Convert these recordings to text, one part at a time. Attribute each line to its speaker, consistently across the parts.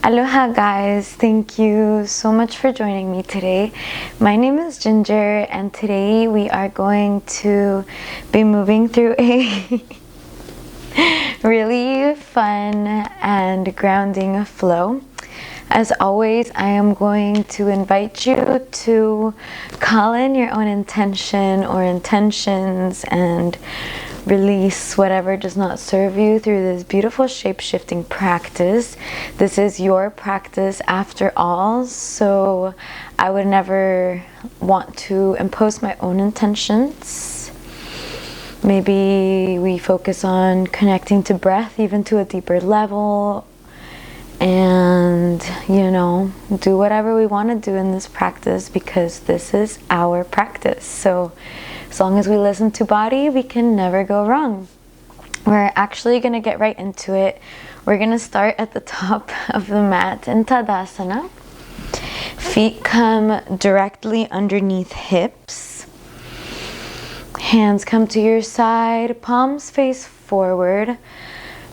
Speaker 1: Aloha guys, thank you so much for joining me today. My name is Ginger and today we are going to be moving through a really fun and grounding flow. As always, I am going to invite you to call in your own intention or intentions and release whatever does not serve you through this beautiful shape-shifting practice. This is your practice after all, so I would never want to impose my own intentions. Maybe we focus on connecting to breath even to a deeper level, and do whatever we want to do in this practice because this is our practice. So as long as we listen to body, we can never go wrong. We're actually going to get right into it. We're going to start at the top of the mat in Tadasana. Feet come directly underneath hips. Hands come to your side, palms face forward.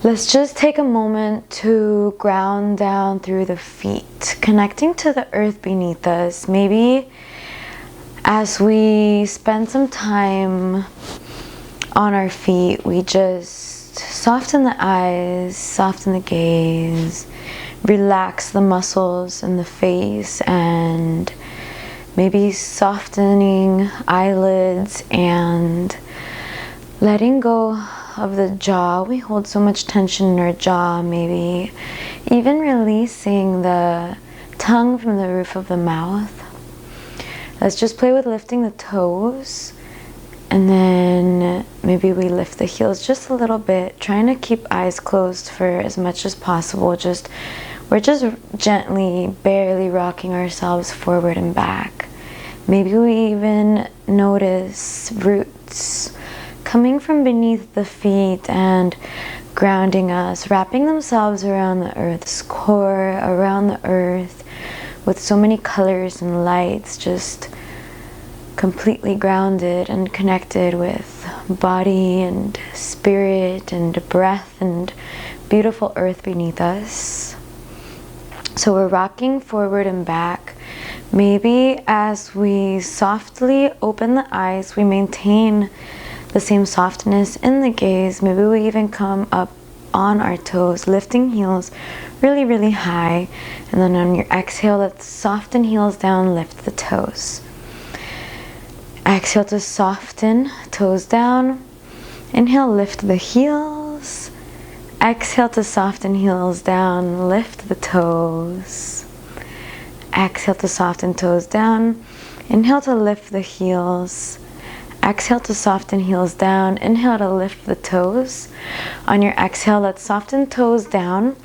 Speaker 1: Let's just take a moment to ground down through the feet, connecting to the earth beneath us. Maybe as we spend some time on our feet, we just soften the eyes, soften the gaze, relax the muscles in the face, and maybe softening eyelids and letting go of the jaw. We hold so much tension in our jaw, maybe even releasing the tongue from the roof of the mouth. Let's just play with lifting the toes, and then maybe we lift the heels just a little bit, trying to keep eyes closed for as much as possible. We're just gently, barely rocking ourselves forward and back. Maybe we even notice roots coming from beneath the feet and grounding us, wrapping themselves around the earth's core, around the earth, with so many colors and lights, just completely grounded and connected with body and spirit and breath and beautiful earth beneath us. So we're rocking forward and back. Maybe as we softly open the eyes, we maintain the same softness in the gaze. Maybe we even come up on our toes, lifting heels really, really high. And then on your exhale, let's soften heels down, lift the toes. Exhale to soften, toes down. Inhale, lift the heels. Exhale to soften heels down, lift the toes. Exhale to soften toes down. Inhale to lift the heels. Exhale to soften heels down. Inhale to lift the toes. On your exhale, let's soften toes down.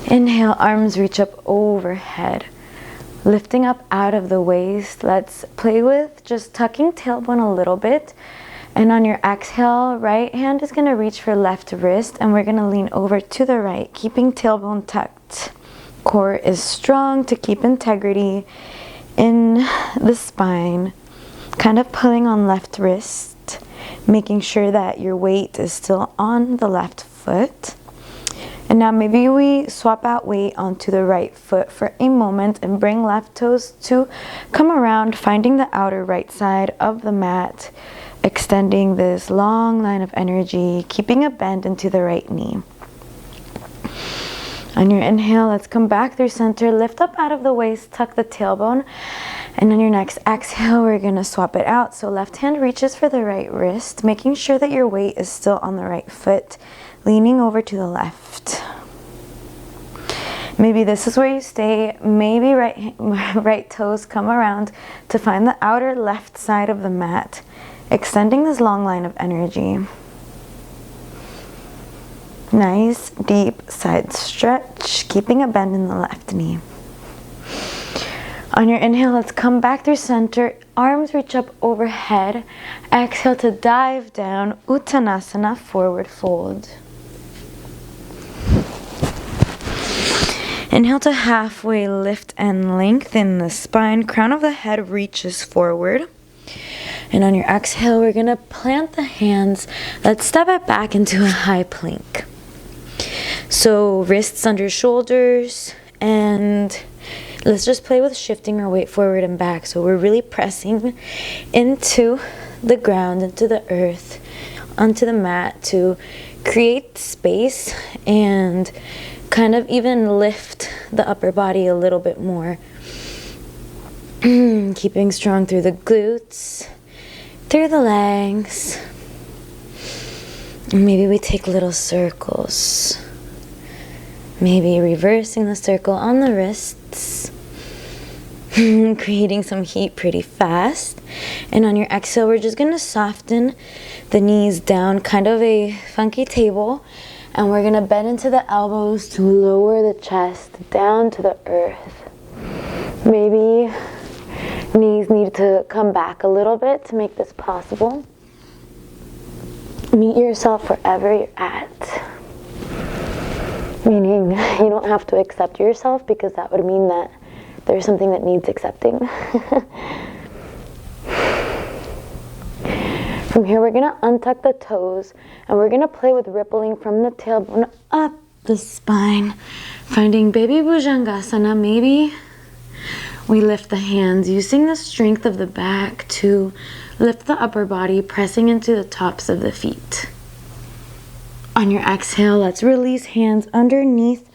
Speaker 1: Inhale, arms reach up overhead, lifting up out of the waist. Let's play with just tucking tailbone a little bit. And on your exhale, right hand is going to reach for left wrist, and we're going to lean over to the right, keeping tailbone tucked. Core is strong to keep integrity in the spine. Kind of pulling on left wrist, making sure that your weight is still on the left foot. And now maybe we swap out weight onto the right foot for a moment and bring left toes to come around, finding the outer right side of the mat, extending this long line of energy, keeping a bend into the right knee. On your inhale, let's come back through center, lift up out of the waist, tuck the tailbone. And on your next exhale, we're going to swap it out. So left hand reaches for the right wrist, making sure that your weight is still on the right foot, leaning over to the left. Maybe this is where you stay. Maybe right toes come around to find the outer left side of the mat, extending this long line of energy. Nice deep side stretch, keeping a bend in the left knee. On your inhale, let's come back through center. Arms reach up overhead. Exhale to dive down, Uttanasana, forward fold. Inhale to halfway lift and lengthen the spine. Crown of the head reaches forward. And on your exhale, we're going to plant the hands. Let's step it back into a high plank. So wrists under shoulders, and let's just play with shifting our weight forward and back. So we're really pressing into the ground, into the earth, onto the mat to create space and kind of even lift the upper body a little bit more. Keeping strong through the glutes, through the legs. And maybe we take little circles. Maybe reversing the circle on the wrists. Creating some heat pretty fast. And on your exhale, we're just going to soften the knees down, kind of a funky table. And we're going to bend into the elbows to lower the chest down to the earth. Maybe knees need to come back a little bit to make this possible. Meet yourself wherever you're at. Meaning you don't have to accept yourself, because that would mean that there's something that needs accepting. From here, we're going to untuck the toes, and we're going to play with rippling from the tailbone up the spine. Finding baby bhujangasana. Maybe we lift the hands, using the strength of the back to lift the upper body, pressing into the tops of the feet. On your exhale, let's release hands underneath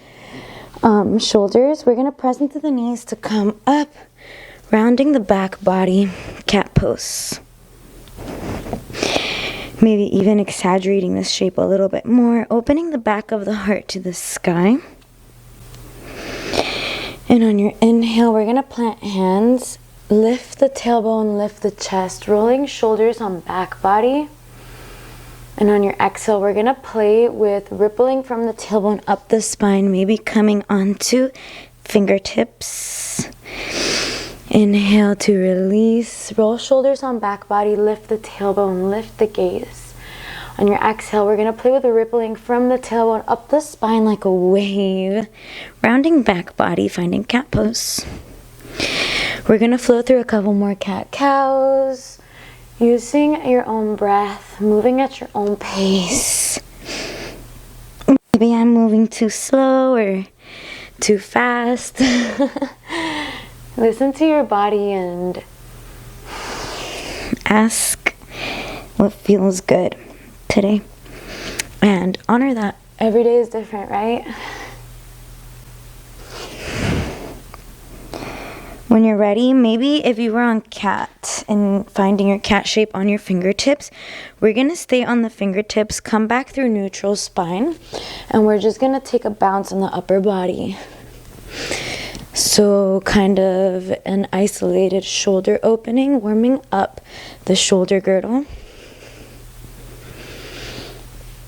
Speaker 1: shoulders. We're going to press into the knees to come up, rounding the back body, cat pose. Maybe even exaggerating this shape a little bit more, opening the back of the heart to the sky. And on your inhale, we're going to plant hands, lift the tailbone, lift the chest, rolling shoulders on back body. And on your exhale, we're going to play with rippling from the tailbone up the spine, maybe coming onto fingertips. Inhale to release, roll shoulders on back body, lift the tailbone, lift the gaze. On your exhale, we're going to play with the rippling from the tailbone up the spine like a wave, rounding back body, finding cat pose. We're going to flow through a couple more cat-cows, using your own breath, moving at your own pace. Maybe I'm moving too slow or too fast. Listen to your body and ask what feels good today. And honor that every day is different, right? When you're ready, maybe if you were on cat and finding your cat shape on your fingertips, we're going to stay on the fingertips, come back through neutral spine, and we're just going to take a bounce in the upper body. So kind of an isolated shoulder opening, warming up the shoulder girdle.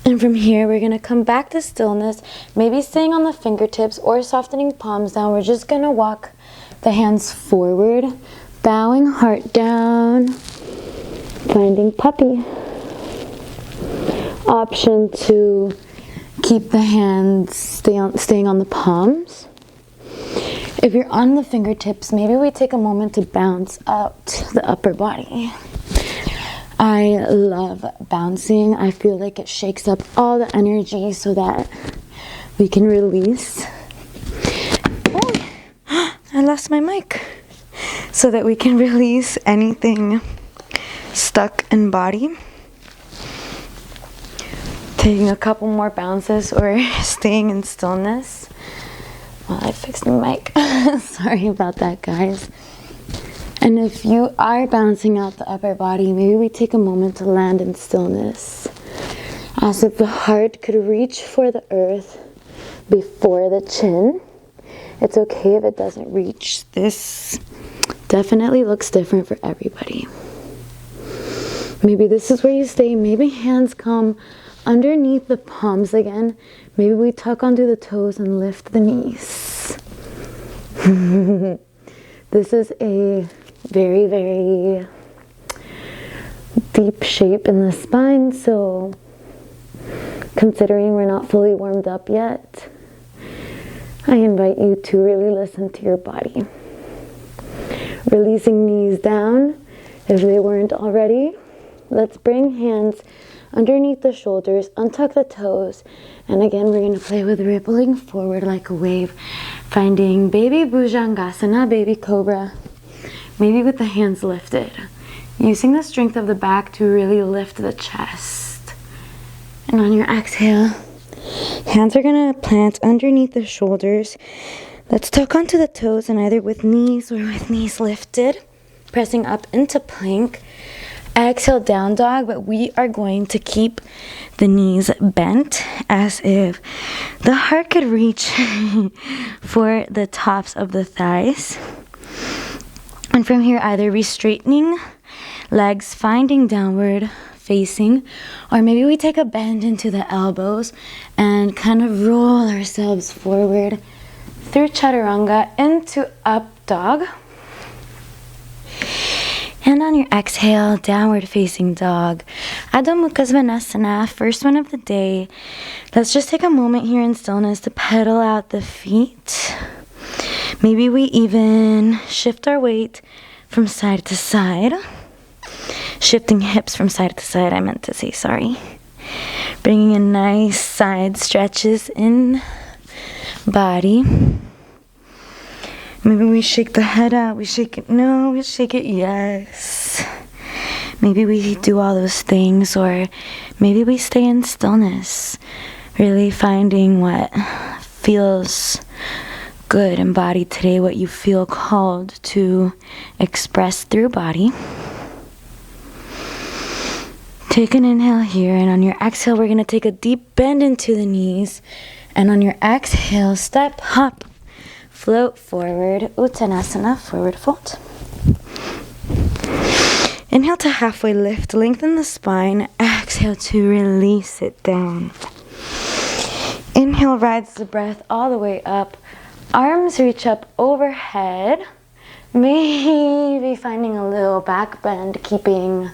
Speaker 1: And from here, we're going to come back to stillness, maybe staying on the fingertips or softening palms down. We're just going to walk the hands forward, bowing heart down, finding puppy. Option to keep the hands staying on the palms. If you're on the fingertips, maybe we take a moment to bounce out the upper body. I love bouncing. I feel like it shakes up all the energy so that we can release. Oh, I lost my mic. So that we can release anything stuck in body. Taking a couple more bounces or staying in stillness. Well, I fixed the mic. Sorry about that, guys. And if you are bouncing out the upper body, maybe we take a moment to land in stillness. As if the heart could reach for the earth before the chin. It's okay if it doesn't reach. This definitely looks different for everybody. Maybe this is where you stay. Maybe hands come underneath the palms again. Maybe we tuck onto the toes and lift the knees. This is a very, very deep shape in the spine, so considering we're not fully warmed up yet, I invite you to really listen to your body. Releasing knees down if they weren't already. Let's bring hands underneath the shoulders, untuck the toes, and again we're going to play with rippling forward like a wave, finding baby bhujangasana, baby cobra, maybe with the hands lifted, using the strength of the back to really lift the chest. And on your exhale, hands are going to plant underneath the shoulders. Let's tuck onto the toes, and either with knees or with knees lifted, pressing up into plank. Exhale, down dog, but we are going to keep the knees bent as if the heart could reach for the tops of the thighs. And from here, either re-straightening legs, finding downward facing, or maybe we take a bend into the elbows and kind of roll ourselves forward through chaturanga into up dog. And on your exhale, downward facing dog. Adho Mukha Svanasana, first one of the day. Let's just take a moment here in stillness to pedal out the feet. Maybe we even shift our weight from side to side. Shifting hips from side to side, I meant to say, sorry. Bringing in nice side stretches in body. Maybe we shake the head out, we shake it, no, we shake it, yes. Maybe we do all those things, or maybe we stay in stillness, really finding what feels good in body today, what you feel called to express through body. Take an inhale here, and on your exhale, we're going to take a deep bend into the knees, and on your exhale, step, hop, float forward, Uttanasana, forward fold. Inhale to halfway lift, lengthen the spine. Exhale to release it down. Inhale, rides the breath all the way up. Arms reach up overhead. Maybe finding a little back bend, keeping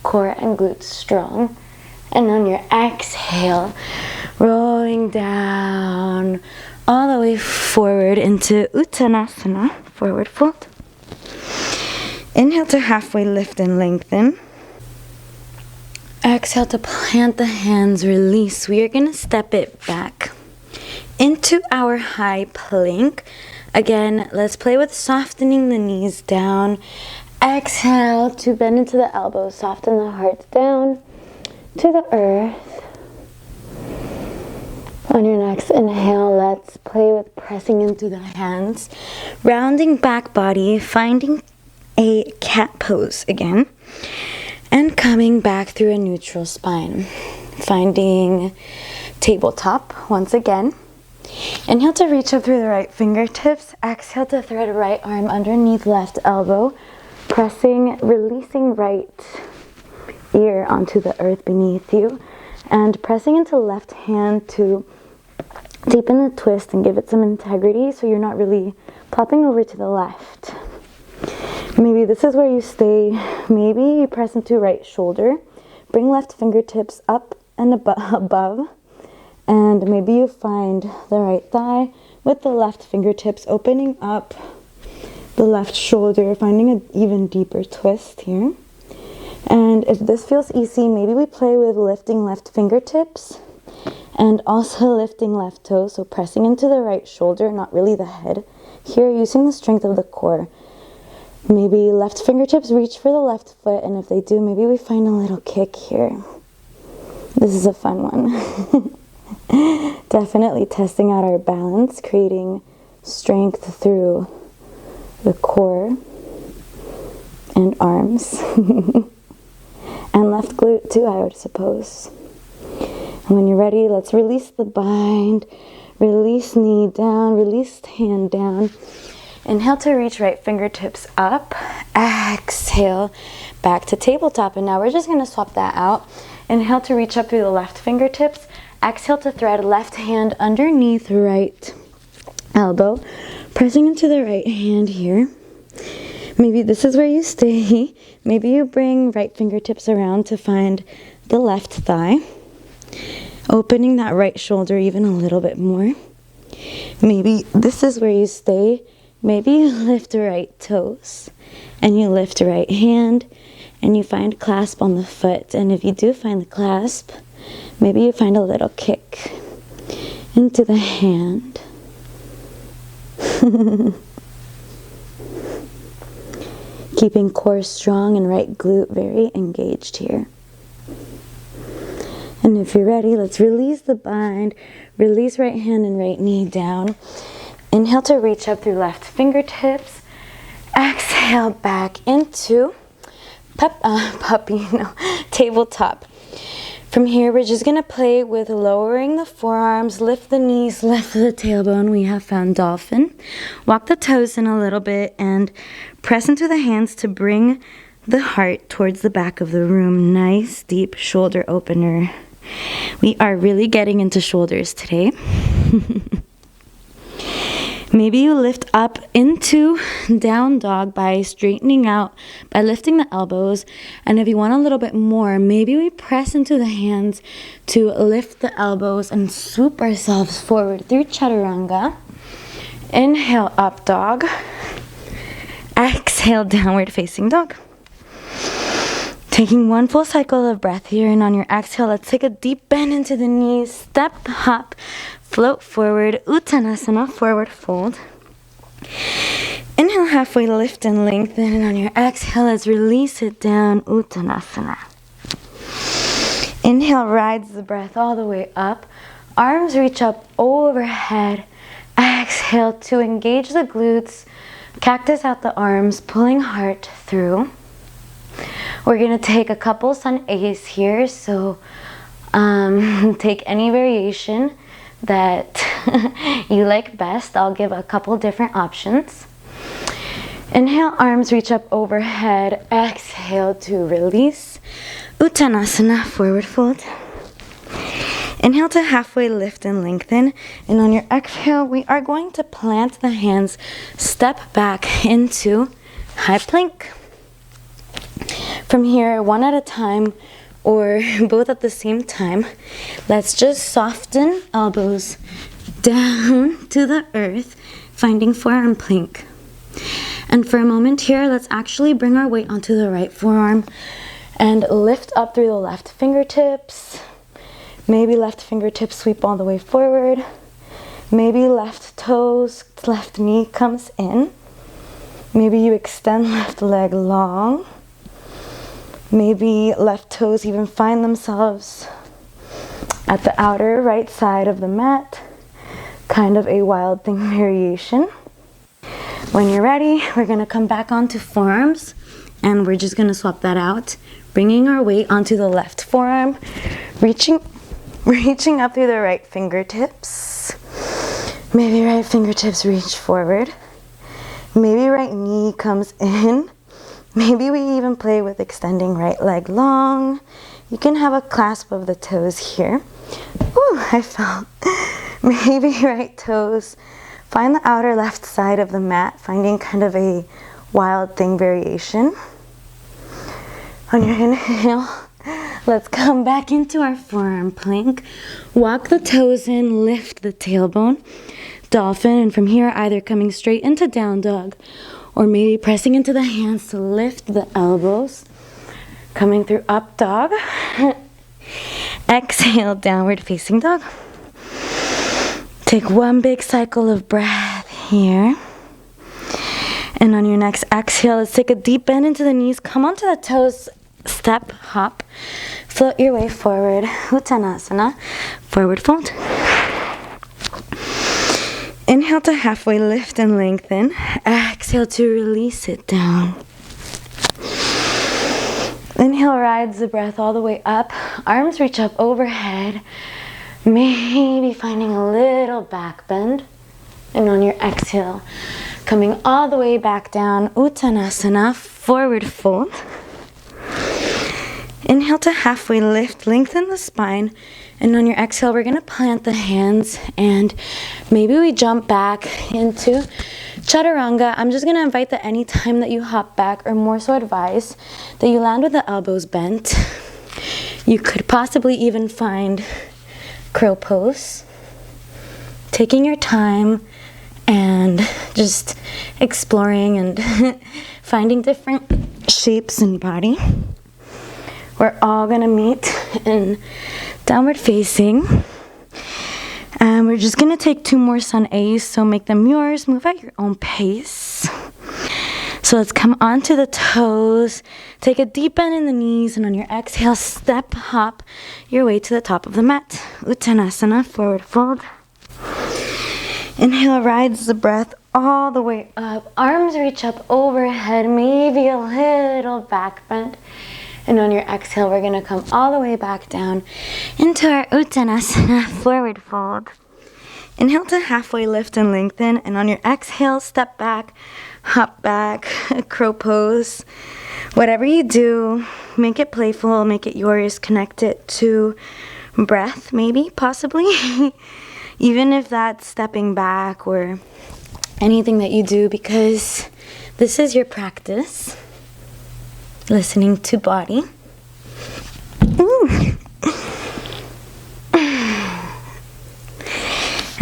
Speaker 1: core and glutes strong. And on your exhale, rolling down all the way forward into Uttanasana, forward fold. Inhale to halfway lift and lengthen. Exhale to plant the hands, release. We are going to step it back into our high plank. Again, let's play with softening the knees down. Exhale to bend into the elbows, soften the heart down to the earth. On your next inhale, let's play with pressing into the hands, rounding back body, finding a cat pose again, and coming back through a neutral spine, finding tabletop once again. Inhale to reach up through the right fingertips. Exhale to thread right arm underneath left elbow, pressing, releasing right ear onto the earth beneath you, and pressing into left hand to deepen the twist and give it some integrity so you're not really plopping over to the left. Maybe this is where you stay. Maybe you press into right shoulder, bring left fingertips up and above, and maybe you find the right thigh with the left fingertips opening up the left shoulder, finding an even deeper twist here. And if this feels easy, maybe we play with lifting left fingertips and also lifting left toes, so pressing into the right shoulder, not really the head. Here, using the strength of the core. Maybe left fingertips reach for the left foot, and if they do, maybe we find a little kick here. This is a fun one. Definitely testing out our balance, creating strength through the core and arms. And left glute too, I would suppose. And when you're ready, let's release the bind. Release knee down, release hand down. Inhale to reach right fingertips up. Exhale, back to tabletop. And now we're just going to swap that out. Inhale to reach up through the left fingertips. Exhale to thread left hand underneath right elbow. Pressing into the right hand here. Maybe this is where you stay. Maybe you bring right fingertips around to find the left thigh. Opening that right shoulder even a little bit more. Maybe this is where you stay. Maybe you lift right toes and you lift right hand and you find clasp on the foot. And if you do find the clasp, maybe you find a little kick into the hand. Keeping core strong and right glute very engaged here. And if you're ready, let's release the bind. Release right hand and right knee down. Inhale to reach up through left fingertips. Exhale back into tabletop. From here, we're just gonna play with lowering the forearms, lift the knees, lift the tailbone. We have found dolphin. Walk the toes in a little bit and press into the hands to bring the heart towards the back of the room. Nice, deep shoulder opener. We are really getting into shoulders today. Maybe you lift up into down dog by straightening out, by lifting the elbows. And if you want a little bit more, maybe we press into the hands to lift the elbows and swoop ourselves forward through chaturanga. Inhale, up dog. Exhale, downward facing dog. Taking one full cycle of breath here, and on your exhale, let's take a deep bend into the knees, step, hop, float forward, Uttanasana, forward fold. Inhale, halfway lift and lengthen, and on your exhale, let's release it down, Uttanasana. Inhale, rides the breath all the way up. Arms reach up overhead. Exhale to engage the glutes. Cactus out the arms, pulling heart through. We're going to take a couple sun A's here, so take any variation that you like best. I'll give a couple different options. Inhale, arms reach up overhead. Exhale to release. Uttanasana, forward fold. Inhale to halfway lift and lengthen. And on your exhale, we are going to plant the hands, step back into high plank. From here, one at a time or both at the same time, let's just soften elbows down to the earth, finding forearm plank. And for a moment here, let's actually bring our weight onto the right forearm and lift up through the left fingertips. Maybe left fingertips sweep all the way forward. Maybe left toes, left knee comes in. Maybe you extend left leg long. Maybe left toes even find themselves at the outer right side of the mat. Kind of a wild thing variation. When you're ready, we're gonna come back onto forearms and we're just gonna swap that out. Bringing our weight onto the left forearm, reaching up through the right fingertips. Maybe right fingertips reach forward. Maybe right knee comes in. Maybe we even play with extending right leg long. You can have a clasp of the toes here. Ooh, I felt. Maybe right toes. Find the outer left side of the mat, finding kind of a wild thing variation. On your inhale, let's come back into our forearm plank. Walk the toes in, lift the tailbone. Dolphin, and from here, either coming straight into down dog or maybe pressing into the hands to lift the elbows. Coming through up dog. Exhale, downward facing dog. Take one big cycle of breath here. And on your next exhale, let's take a deep bend into the knees. Come onto the toes, step, hop. Float your way forward. Uttanasana, forward fold. Inhale to halfway lift and lengthen. Exhale to release it down. Inhale, rides the breath all the way up. Arms reach up overhead. Maybe finding a little back bend. And on your exhale, coming all the way back down. Uttanasana, forward fold. Inhale to halfway lift, lengthen the spine. And on your exhale, we're gonna plant the hands and maybe we jump back into chaturanga. I'm just gonna invite that any time that you hop back, or more so advise that you land with the elbows bent. You could possibly even find crow pose. Taking your time and just exploring and finding different shapes in body. We're all gonna meet in downward facing. And we're just gonna take 2 more sun A's, so make them yours, move at your own pace. So let's come onto the toes, take a deep bend in the knees, and on your exhale, step, hop your way to the top of the mat. Uttanasana, forward fold. Inhale, rides the breath all the way up. Arms reach up overhead, maybe a little back bend. And on your exhale, we're gonna come all the way back down into our Uttanasana, forward fold. Inhale to halfway lift and lengthen, and on your exhale, step back, hop back, crow pose. Whatever you do, make it playful, make it yours, connect it to breath, maybe, possibly. Even if that's stepping back or anything that you do, because this is your practice. Listening to body.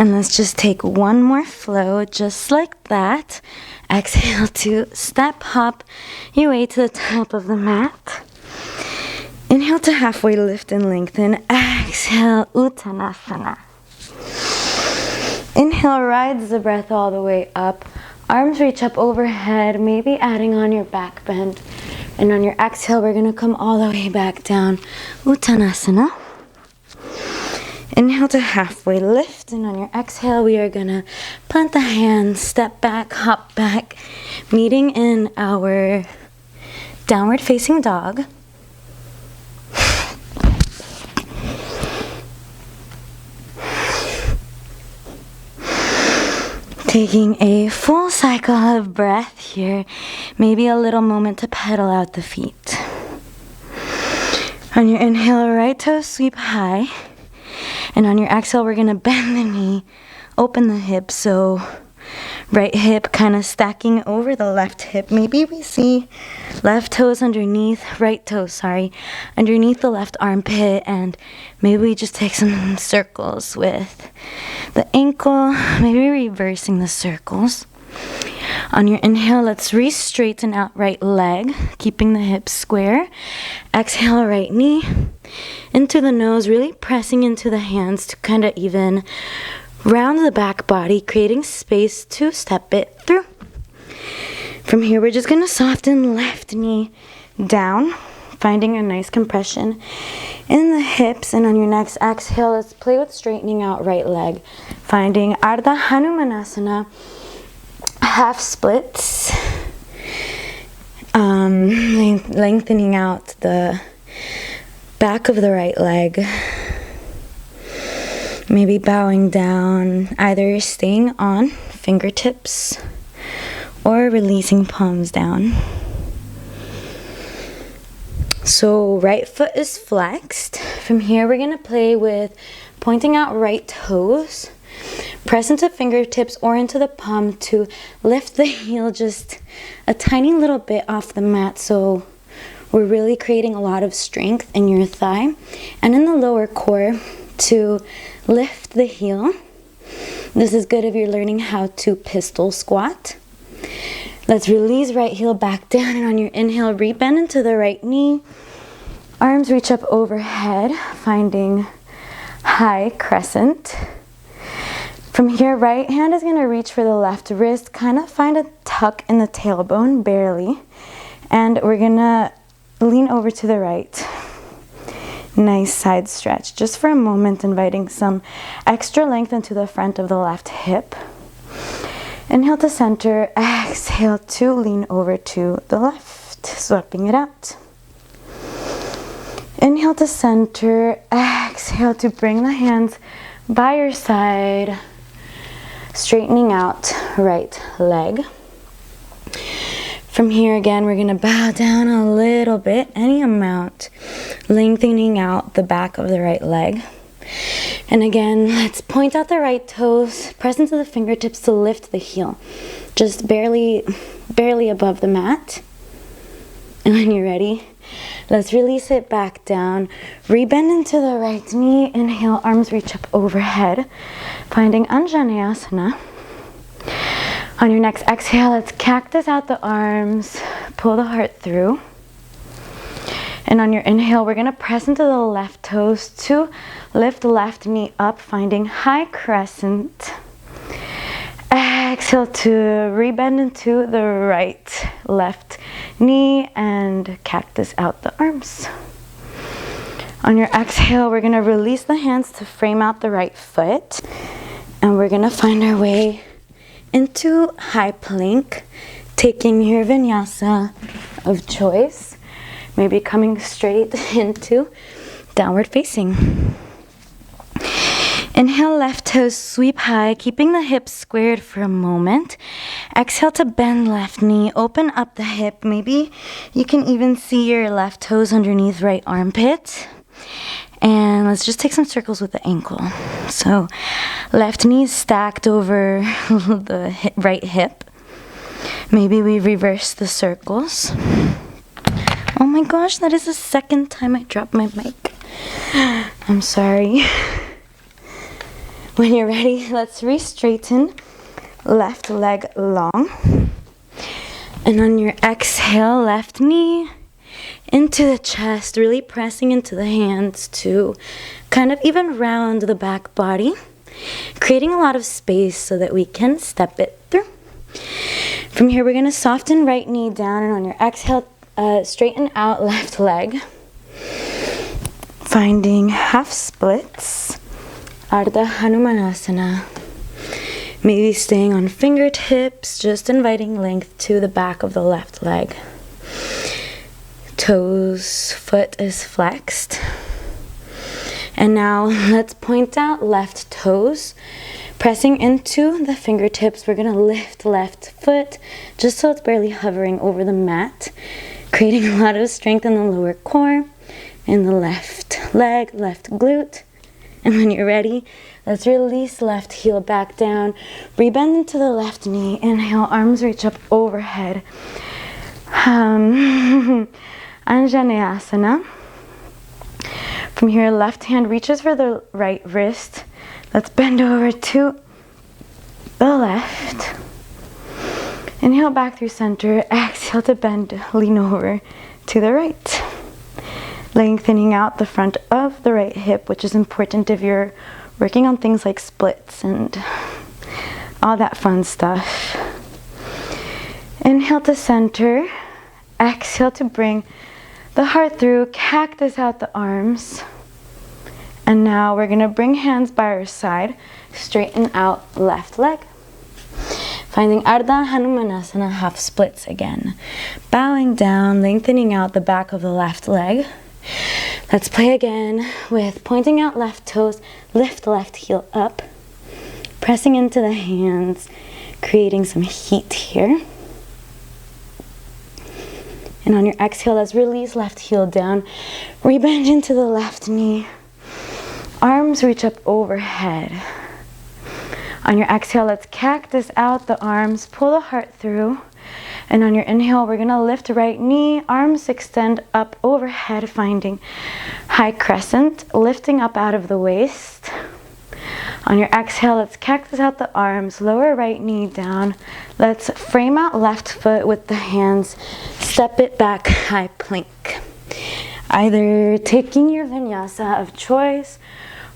Speaker 1: And let's just take one more flow, just like that. Exhale to step, hop your way to the top of the mat. Inhale to halfway lift and lengthen. Exhale, Uttanasana. Inhale, rides the breath all the way up. Arms reach up overhead, maybe adding on your back bend. And on your exhale, we're gonna come all the way back down, Uttanasana. Inhale to halfway lift, and on your exhale, we are gonna plant the hands, step back, hop back, meeting in our downward facing dog. Taking a full cycle of breath here, maybe a little moment to pedal out the feet. On your inhale, right toe sweep high. And on your exhale, we're gonna bend the knee, open the hip, so right hip kind of stacking over the left hip. Maybe we see left toes underneath, right toes, underneath the left armpit, and maybe we just take some circles with the ankle, maybe reversing the circles. On your inhale, let's re-straighten out right leg, keeping the hips square. Exhale, right knee into the nose, really pressing into the hands to kind of even round the back body, creating space to step it through. From here, we're just gonna soften left knee down, finding a nice compression in the hips. And on your next exhale, let's play with straightening out right leg, finding Ardha Hanumanasana, half splits, lengthening out the back of the right leg, maybe bowing down, either staying on fingertips or releasing palms down. So right foot is flexed. From here, we're gonna play with pointing out right toes. Press into fingertips or into the palm to lift the heel just a tiny little bit off the mat, so we're really creating a lot of strength in your thigh and in the lower core to lift the heel. This is good if you're learning how to pistol squat. Let's release right heel back down, and on your inhale, rebend into the right knee. Arms reach up overhead, finding high crescent. From here, right hand is gonna reach for the left wrist, kind of find a tuck in the tailbone, barely. And we're gonna lean over to the right. Nice side stretch, just for a moment, inviting some extra length into the front of the left hip. Inhale to center, exhale to lean over to the left, sweeping it out. Inhale to center, exhale to bring the hands by your side, straightening out right leg. From here, again, we're gonna bow down a little bit, any amount, lengthening out the back of the right leg. And again, let's point out the right toes, press into the fingertips to lift the heel, just barely above the mat. And when you're ready, let's release it back down, rebend into the right knee, inhale, arms reach up overhead, finding Anjaneyasana. On your next exhale, let's cactus out the arms, pull the heart through. And on your inhale, we're gonna press into the left toes to lift the left knee up, finding high crescent. Exhale to rebend into the right left knee and cactus out the arms. On your exhale, we're gonna release the hands to frame out the right foot. And we're gonna find our way into high plank, taking your vinyasa of choice. Maybe coming straight into downward facing. Inhale, left toes sweep high, keeping the hips squared for a moment. Exhale to bend left knee, open up the hip. Maybe you can even see your left toes underneath right armpit. And let's just take some circles with the ankle. So left knee stacked over the right hip. Maybe we reverse the circles. Oh my gosh, that is the second time I dropped my mic. I'm sorry. When you're ready, let's re-straighten. Left leg long. And on your exhale, left knee into the chest, really pressing into the hands to kind of even round the back body, creating a lot of space so that we can step it through. From here, we're gonna soften right knee down, and on your exhale, straighten out left leg, finding half splits, Ardha Hanumanasana. Maybe staying on fingertips, just inviting length to the back of the left leg. Toes, foot is flexed. And now let's point out left toes, pressing into the fingertips. We're gonna lift left foot just so it's barely hovering over the mat, creating a lot of strength in the lower core, in the left leg, left glute. And when you're ready, let's release left heel back down, rebend into the left knee, inhale, arms reach up overhead. Anjaneyasana. From here, left hand reaches for the right wrist. Let's bend over to the left. Inhale back through center. Exhale to bend, lean over to the right. Lengthening out the front of the right hip, which is important if you're working on things like splits and all that fun stuff. Inhale to center. Exhale to bring the heart through, cactus out the arms. And now we're gonna bring hands by our side, straighten out left leg. Finding Ardha Hanumanasana, half splits again. Bowing down, lengthening out the back of the left leg. Let's play again with pointing out left toes, lift left heel up, pressing into the hands, creating some heat here. And on your exhale, let's release left heel down, rebend into the left knee. Arms reach up overhead. On your exhale, let's cactus out the arms, pull the heart through. And on your inhale, we're gonna lift right knee, arms extend up overhead, finding high crescent, lifting up out of the waist. On your exhale, let's cactus out the arms, lower right knee down. Let's frame out left foot with the hands, step it back, high plank. Either taking your vinyasa of choice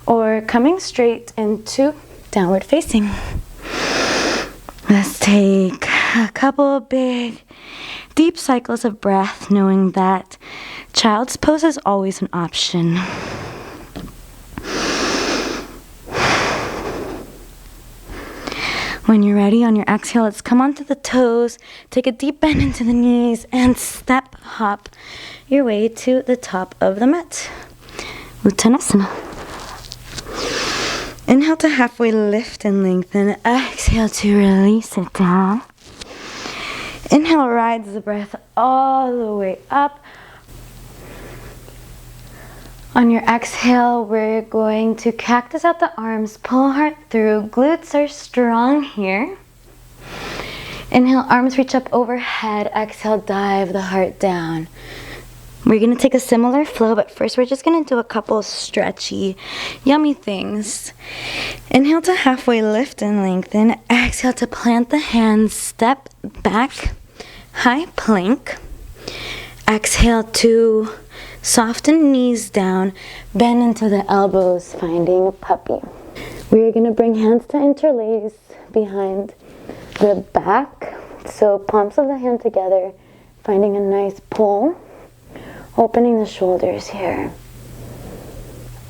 Speaker 1: or coming straight into downward facing. Let's take a couple big, deep cycles of breath, knowing that child's pose is always an option. When you're ready, on your exhale, let's come onto the toes, take a deep bend into the knees, and step hop your way to the top of the mat. Uttanasana. Inhale to halfway lift and lengthen. Exhale to release it down. Inhale rides the breath all the way up. On your exhale, we're going to cactus out the arms, pull heart through. Glutes are strong here. Inhale, arms reach up overhead. Exhale, dive the heart down. We're gonna take a similar flow, but first we're just gonna do a couple of stretchy, yummy things. Inhale to halfway lift and lengthen. Exhale to plant the hands, step back, high plank. Exhale to soften knees down, bend into the elbows, finding a puppy. We are gonna bring hands to interlace behind the back. So palms of the hand together, finding a nice pull. Opening the shoulders here.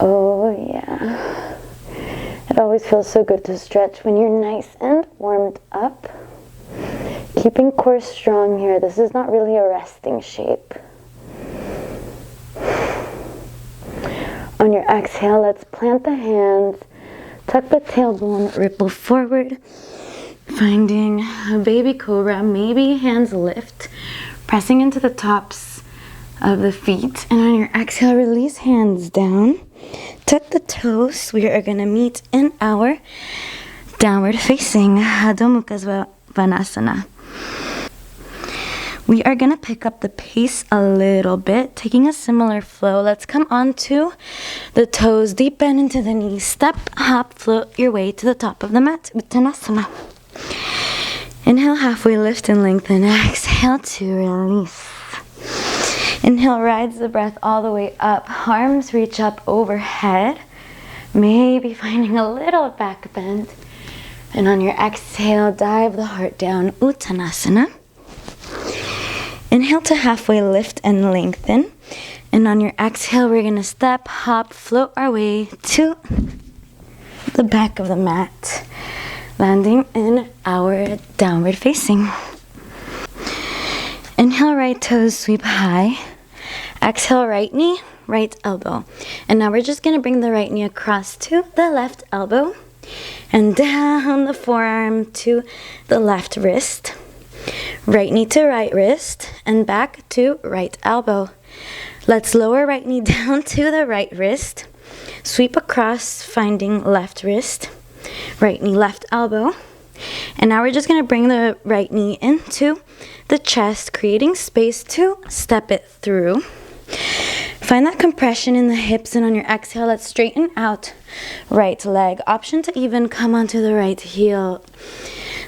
Speaker 1: Oh yeah. It always feels so good to stretch when you're nice and warmed up. Keeping core strong here. This is not really a resting shape. On your exhale, let's plant the hands. Tuck the tailbone, ripple forward. Finding a baby cobra. Maybe hands lift. Pressing into the tops of the feet, and on your exhale, release hands down. Tuck the toes. We are gonna meet in our downward facing Adho Mukha Svanasana. We are gonna pick up the pace a little bit, taking a similar flow. Let's come onto the toes, deep bend into the knees, step, hop, float your way to the top of the mat, Uttanasana. Inhale, halfway lift and lengthen. Exhale to release. Inhale, rides the breath all the way up. Arms reach up overhead. Maybe finding a little back bend. And on your exhale, dive the heart down, Uttanasana. Inhale to halfway lift and lengthen. And on your exhale, we're gonna step, hop, float our way to the back of the mat. Landing in our downward facing. Inhale, right toes sweep high. Exhale, right knee, right elbow. And now we're just gonna bring the right knee across to the left elbow and down the forearm to the left wrist. Right knee to right wrist and back to right elbow. Let's lower right knee down to the right wrist. Sweep across, finding left wrist. Right knee, left elbow. And now we're just gonna bring the right knee into the chest, creating space to step it through. Find that compression in the hips, and on your exhale, let's straighten out right leg. Option to even come onto the right heel,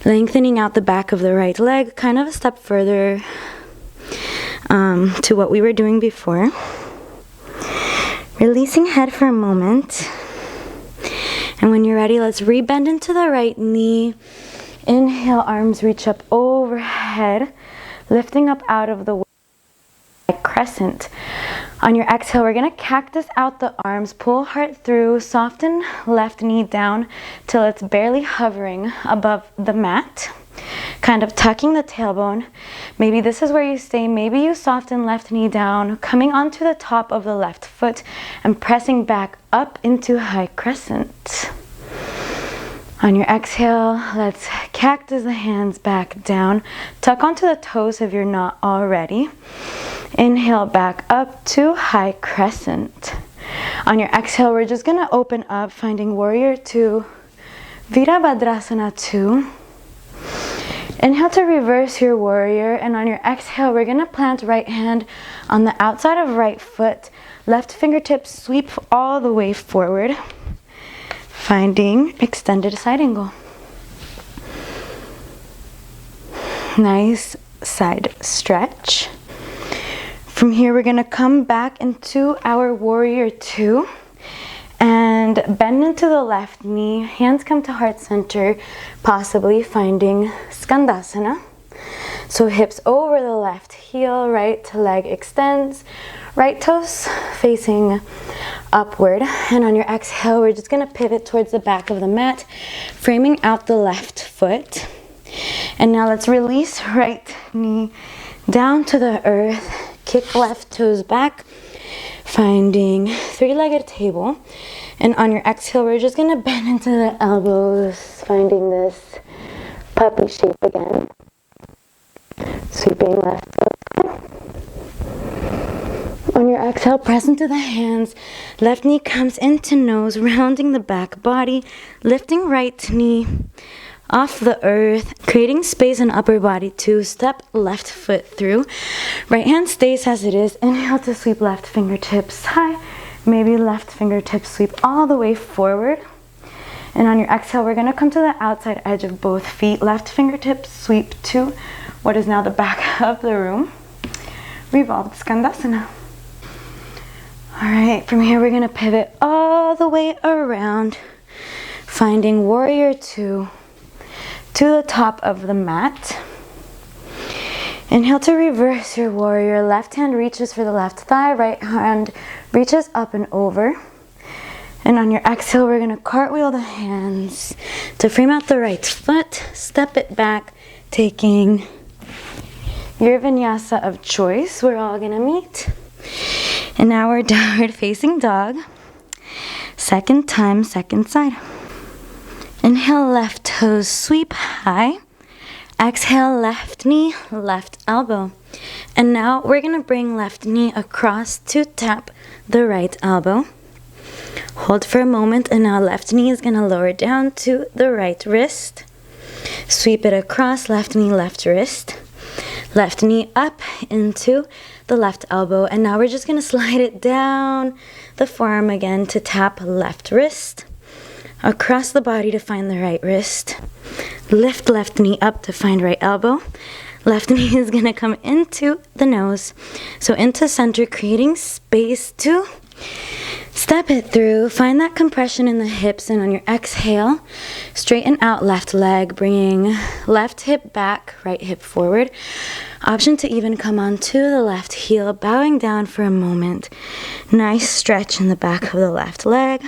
Speaker 1: lengthening out the back of the right leg, kind of a step further to what we were doing before. Releasing head for a moment. And when you're ready, let's rebend into the right knee. Inhale, arms reach up overhead, lifting up out of the way, crescent. On your exhale, we're gonna cactus out the arms, pull heart through, soften left knee down till it's barely hovering above the mat, kind of tucking the tailbone. Maybe this is where you stay. Maybe you soften left knee down, coming onto the top of the left foot and pressing back up into high crescent. On your exhale, let's cactus the hands back down. Tuck onto the toes if you're not already. Inhale back up to high crescent. On your exhale, we're just gonna open up, finding warrior two, Virabhadrasana 2. Inhale to reverse your warrior, and on your exhale, we're gonna plant right hand on the outside of right foot. Left fingertips sweep all the way forward, finding extended side angle. Nice side stretch. From here, we're gonna come back into our warrior two and bend into the left knee. Hands come to heart center, possibly finding Skandasana. So hips over the left heel, right leg extends, right toes facing upward. And on your exhale, we're just gonna pivot towards the back of the mat, framing out the left foot. And now let's release right knee down to the earth, kick left toes back, finding three-legged table. And on your exhale, we're just gonna bend into the elbows, finding this puppy shape again. Sweeping left foot. On your exhale, press into the hands. Left knee comes into nose, rounding the back body, lifting right knee off the earth, creating space in upper body to step left foot through. Right hand stays as it is. Inhale to sweep left fingertips high. Maybe left fingertips sweep all the way forward. And on your exhale, we're going to come to the outside edge of both feet. Left fingertips sweep to what is now the back of the room. Revolved Skandasana. All right, from here, we're going to pivot all the way around, finding Warrior Two to the top of the mat. Inhale to reverse your warrior. Left hand reaches for the left thigh. Right hand reaches up and over. And on your exhale, we're going to cartwheel the hands to frame out the right foot. Step it back, taking your vinyasa of choice. We're all going to meet in our downward facing dog. Second time, second side. Inhale, left toes sweep high. Exhale, left knee, left elbow. And now we're going to bring left knee across to tap the right elbow. Hold for a moment, and now left knee is going to lower down to the right wrist. Sweep it across, left knee, left wrist. Left knee up into the left elbow. And now we're just going to slide it down the forearm again to tap left wrist. Across the body to find the right wrist. Lift left knee up to find right elbow. Left knee is going to come into the nose. So into center, creating space to step it through. Find that compression in the hips, and on your exhale, straighten out left leg, bringing left hip back, right hip forward. Option to even come onto the left heel, bowing down for a moment. Nice stretch in the back of the left leg.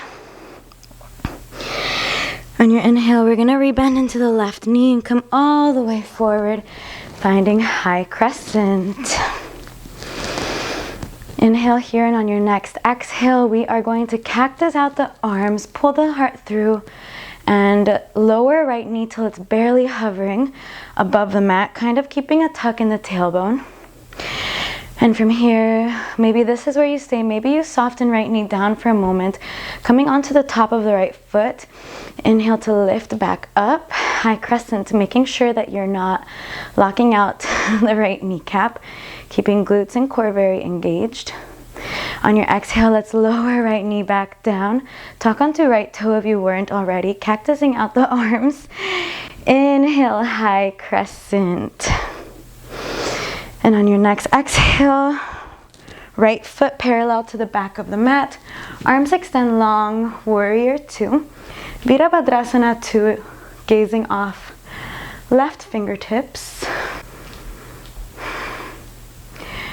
Speaker 1: On your inhale, we're going to rebend into the left knee and come all the way forward, finding high crescent. Inhale here, and on your next exhale, we are going to cactus out the arms, pull the heart through, and lower right knee till it's barely hovering above the mat, kind of keeping a tuck in the tailbone. And from here, maybe this is where you stay. Maybe you soften right knee down for a moment, coming onto the top of the right foot. Inhale to lift back up, high crescent, making sure that you're not locking out the right kneecap, keeping glutes and core very engaged. On your exhale, let's lower right knee back down. Tuck onto right toe if you weren't already, cactusing out the arms. Inhale, high crescent. And on your next exhale, right foot parallel to the back of the mat. Arms extend long, Warrior Two. Virabhadrasana 2, gazing off left fingertips.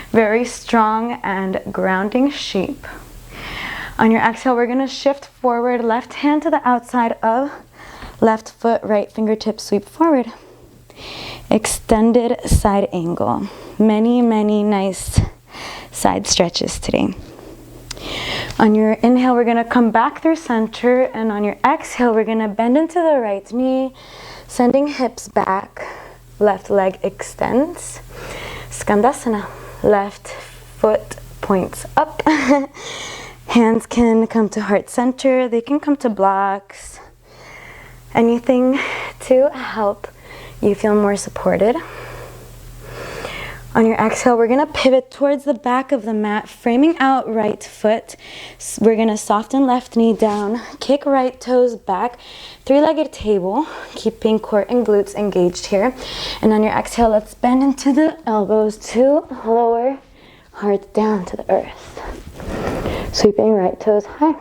Speaker 1: Very strong and grounding shape. On your exhale, we're going to shift forward, left hand to the outside of left foot, right fingertips sweep forward. Extended side angle. Many nice side stretches today. On your inhale, we're going to come back through center, and on your exhale, we're going to bend into the right knee, sending hips back. Left leg extends. Skandasana. Left foot points up. Hands can come to heart center. They can come to blocks. Anything to help you feel more supported. On your exhale, we're going to pivot towards the back of the mat, framing out right foot. We're going to soften left knee down, kick right toes back, three-legged table, keeping core and glutes engaged here. And on your exhale, let's bend into the elbows to lower heart down to the earth. Sweeping right toes high.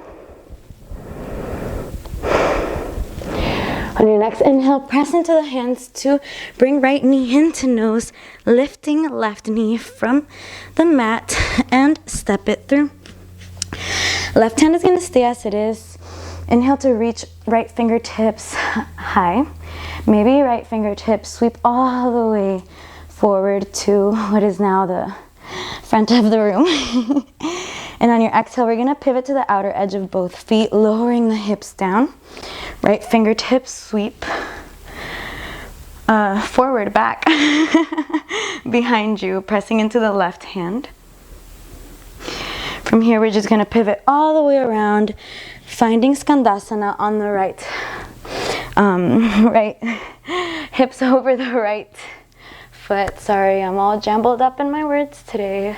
Speaker 1: On your next inhale, press into the hands to bring right knee into nose, lifting left knee from the mat and step it through. Left hand is going to stay as it is. Inhale to reach right fingertips high. Maybe right fingertips sweep all the way forward to what is now the front of the room. And on your exhale, we're going to pivot to the outer edge of both feet, lowering the hips down. Right fingertips sweep forward, back, behind you, pressing into the left hand. From here, we're just going to pivot all the way around, finding Skandasana on the right right hips over the right foot. Sorry, I'm all jumbled up in my words today.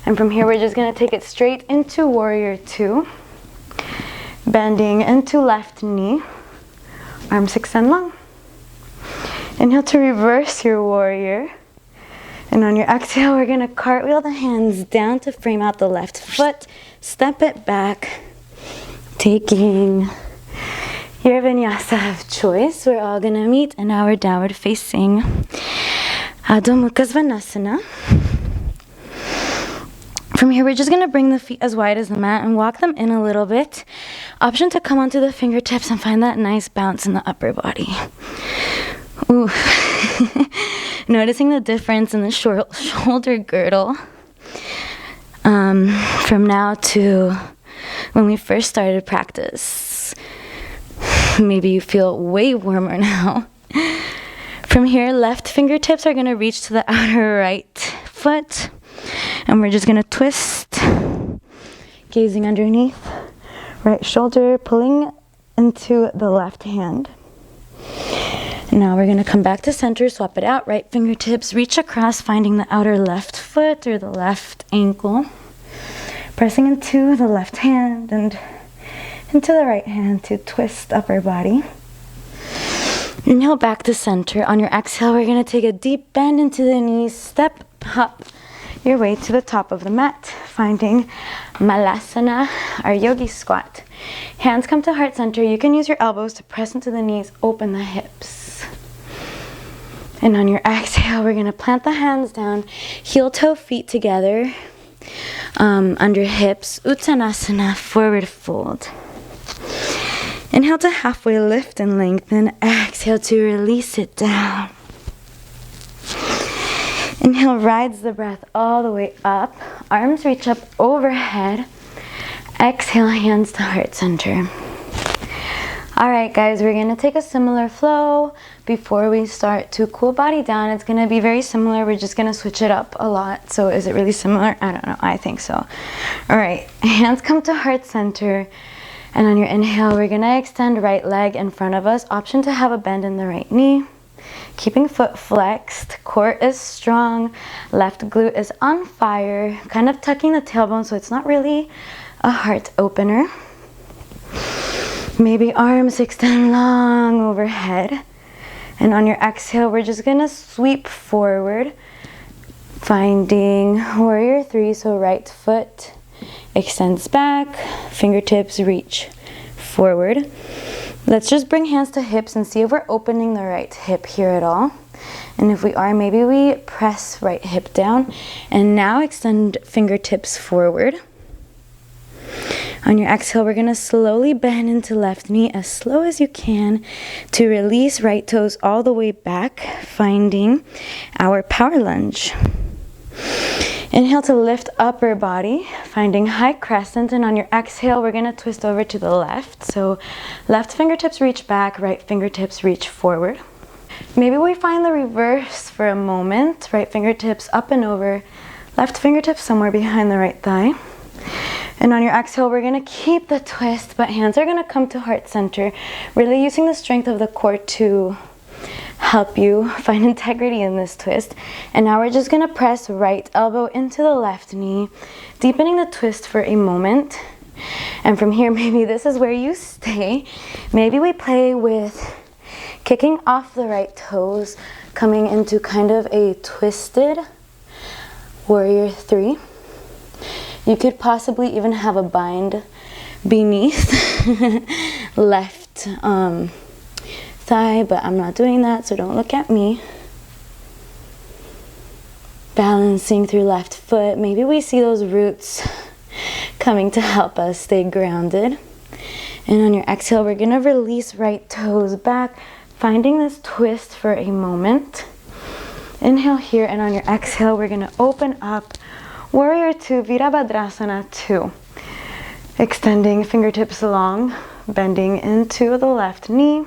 Speaker 1: And from here, we're just gonna take it straight into warrior two. Bending into left knee. Arms extend long. Inhale to reverse your warrior. And on your exhale, we're gonna cartwheel the hands down to frame out the left foot. Step it back, taking your vinyasa of choice. We're all gonna meet in our downward facing Adho Mukha Svanasana. From here, we're just gonna bring the feet as wide as the mat and walk them in a little bit. Option to come onto the fingertips and find that nice bounce in the upper body. Ooh. Noticing the difference in the shoulder girdle from now to when we first started practice. Maybe you feel way warmer now. From here, left fingertips are gonna reach to the outer right foot. And we're just gonna twist, gazing underneath, right shoulder, pulling into the left hand. Now we're gonna come back to center, swap it out, right fingertips, reach across, finding the outer left foot or the left ankle. Pressing into the left hand and into the right hand to twist upper body. Inhale back to center. On your exhale, we're gonna take a deep bend into the knees, step up your way to the top of the mat, finding Malasana, our yogi squat. Hands come to heart center. You can use your elbows to press into the knees, open the hips. And on your exhale, we're gonna plant the hands down, heel toe feet together, under hips, Uttanasana, forward fold. Inhale to halfway lift and lengthen. Exhale to release it down. Inhale, rides the breath all the way up. Arms reach up overhead. Exhale, hands to heart center. All right, guys, we're gonna take a similar flow before we start to cool body down. It's gonna be very similar. We're just gonna switch it up a lot. So is it really similar? I don't know, I think so. All right, hands come to heart center. And on your inhale, we're gonna extend right leg in front of us. Option to have a bend in the right knee. Keeping foot flexed, core is strong, left glute is on fire, kind of tucking the tailbone so it's not really a heart opener. Maybe arms extend long overhead. And on your exhale, we're just gonna sweep forward, finding warrior three, so right foot extends back, fingertips reach forward. Let's just bring hands to hips and see if we're opening the right hip here at all. And if we are, maybe we press right hip down. And now extend fingertips forward. On your exhale, we're gonna slowly bend into left knee as slow as you can to release right toes all the way back, finding our power lunge. Inhale to lift upper body, finding high crescent, and on your exhale, we're gonna twist over to the left. So left fingertips reach back, right fingertips reach forward. Maybe we find the reverse for a moment. Right fingertips up and over, left fingertips somewhere behind the right thigh. And on your exhale, we're gonna keep the twist, but hands are gonna come to heart center, really using the strength of the core to help you find integrity in this twist. And now we're just gonna press right elbow into the left knee, deepening the twist for a moment. And from here, maybe this is where you stay. Maybe we play with kicking off the right toes, coming into kind of a twisted warrior three. You could possibly even have a bind beneath left thigh, but I'm not doing that, so don't look at me. Balancing through left foot. Maybe we see those roots coming to help us stay grounded. And on your exhale, we're gonna release right toes back, finding this twist for a moment. Inhale here, and on your exhale, we're gonna open up warrior two, Virabhadrasana 2. Extending fingertips long, bending into the left knee.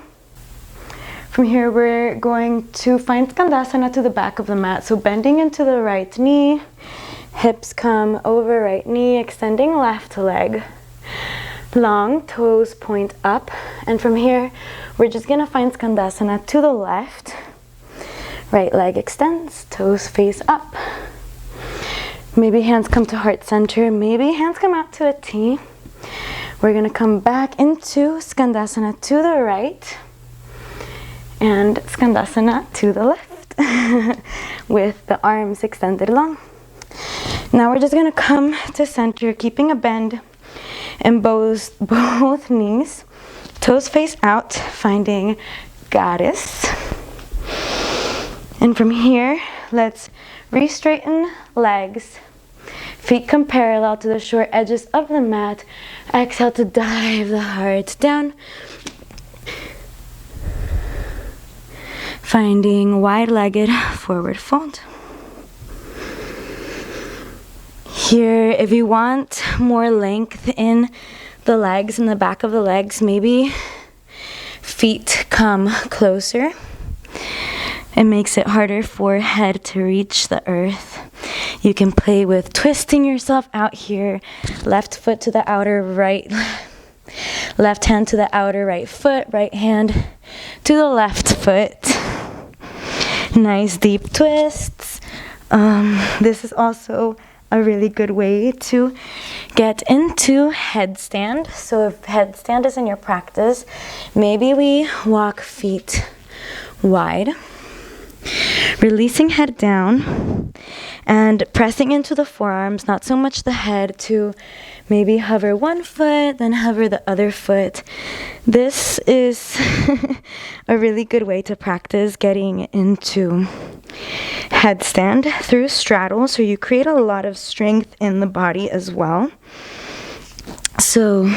Speaker 1: From here, we're going to find Skandasana to the back of the mat. So bending into the right knee, hips come over right knee, extending left leg. Long toes point up. And from here, We're just gonna find Skandasana to the left. Right leg extends, toes face up. Maybe hands come to heart center, maybe hands come out to a T. We're gonna come back into Skandasana to the right and Skandasana to the left with the arms extended long. Now we're just gonna come to center, keeping a bend in both knees, toes face out, finding goddess. And from here, let's re-straighten legs. Feet come parallel to the short edges of the mat. Exhale to dive the heart down. Finding wide-legged forward fold. Here, if you want more length in the legs, in the back of the legs, maybe feet come closer. It makes it harder for head to reach the earth. You can play with twisting yourself out here. Left foot to the outer right, left hand to the outer right foot, right hand to the left foot. Nice deep twists. This is also a really good way to get into headstand. So if headstand is in your practice, maybe we walk feet wide. Releasing head down and pressing into the forearms, not so much the head, to maybe hover one foot, then hover the other foot. This is a really good way to practice getting into headstand through straddle, so you create a lot of strength in the body as well. So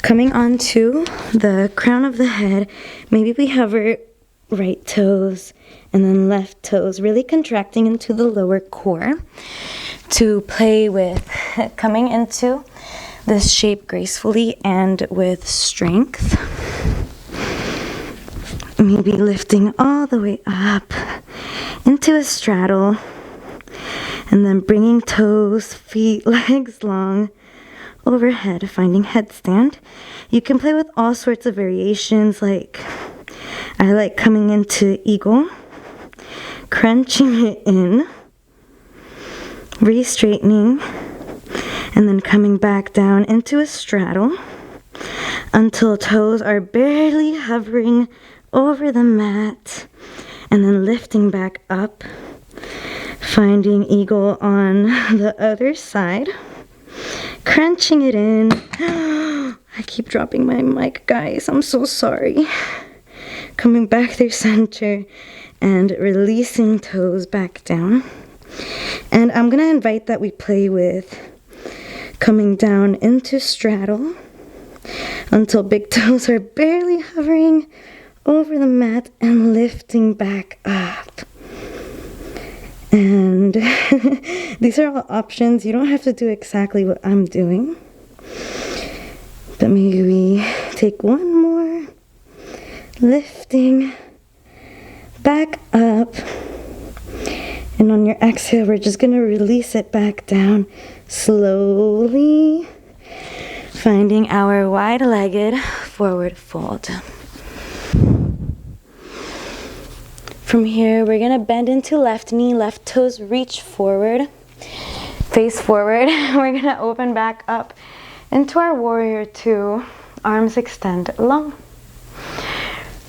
Speaker 1: coming onto the crown of the head, maybe we hover right toes and then left toes, really contracting into the lower core to play with coming into this shape gracefully and with strength. Maybe lifting all the way up into a straddle and then bringing toes, feet, legs long overhead, finding headstand. You can play with all sorts of variations, like I like coming into eagle, crunching it in, re-straightening, and then coming back down into a straddle until toes are barely hovering over the mat, and then lifting back up, finding eagle on the other side, crunching it in. I keep dropping my mic, guys, I'm so sorry. Coming back through center and releasing toes back down. And I'm gonna invite that we play with coming down into straddle until big toes are barely hovering over the mat and lifting back up. And these are all options. You don't have to do exactly what I'm doing, but maybe we take one more, lifting back up, and on your exhale we're just going to release it back down slowly, finding our wide-legged forward fold. From here we're going to bend into left knee, left toes reach forward, face forward. We're going to open back up into our warrior two, arms extend long.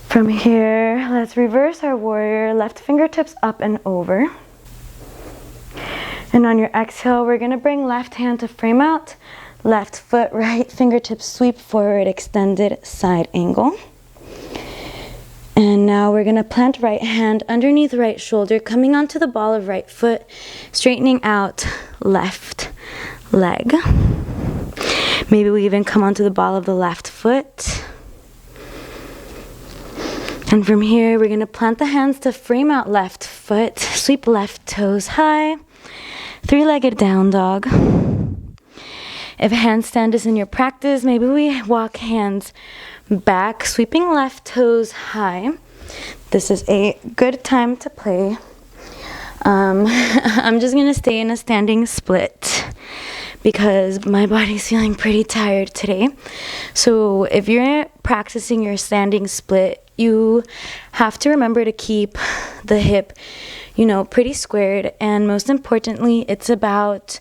Speaker 1: From here, let's reverse our warrior, left fingertips up and over. And on your exhale, we're gonna bring left hand to frame out, left foot, right fingertips sweep forward, extended side angle. And now we're gonna plant right hand underneath right shoulder, coming onto the ball of right foot, straightening out left leg. Maybe we even come onto the ball of the left foot. And from here, we're going to plant the hands to frame out left foot, sweep left toes high, three-legged down dog. If handstand is in your practice, maybe we walk hands back, sweeping left toes high. This is a good time to play. I'm just going to stay in a standing split because my body's feeling pretty tired today. So if you're practicing your standing split, you have to remember to keep the hip, you know, pretty squared. And most importantly, it's about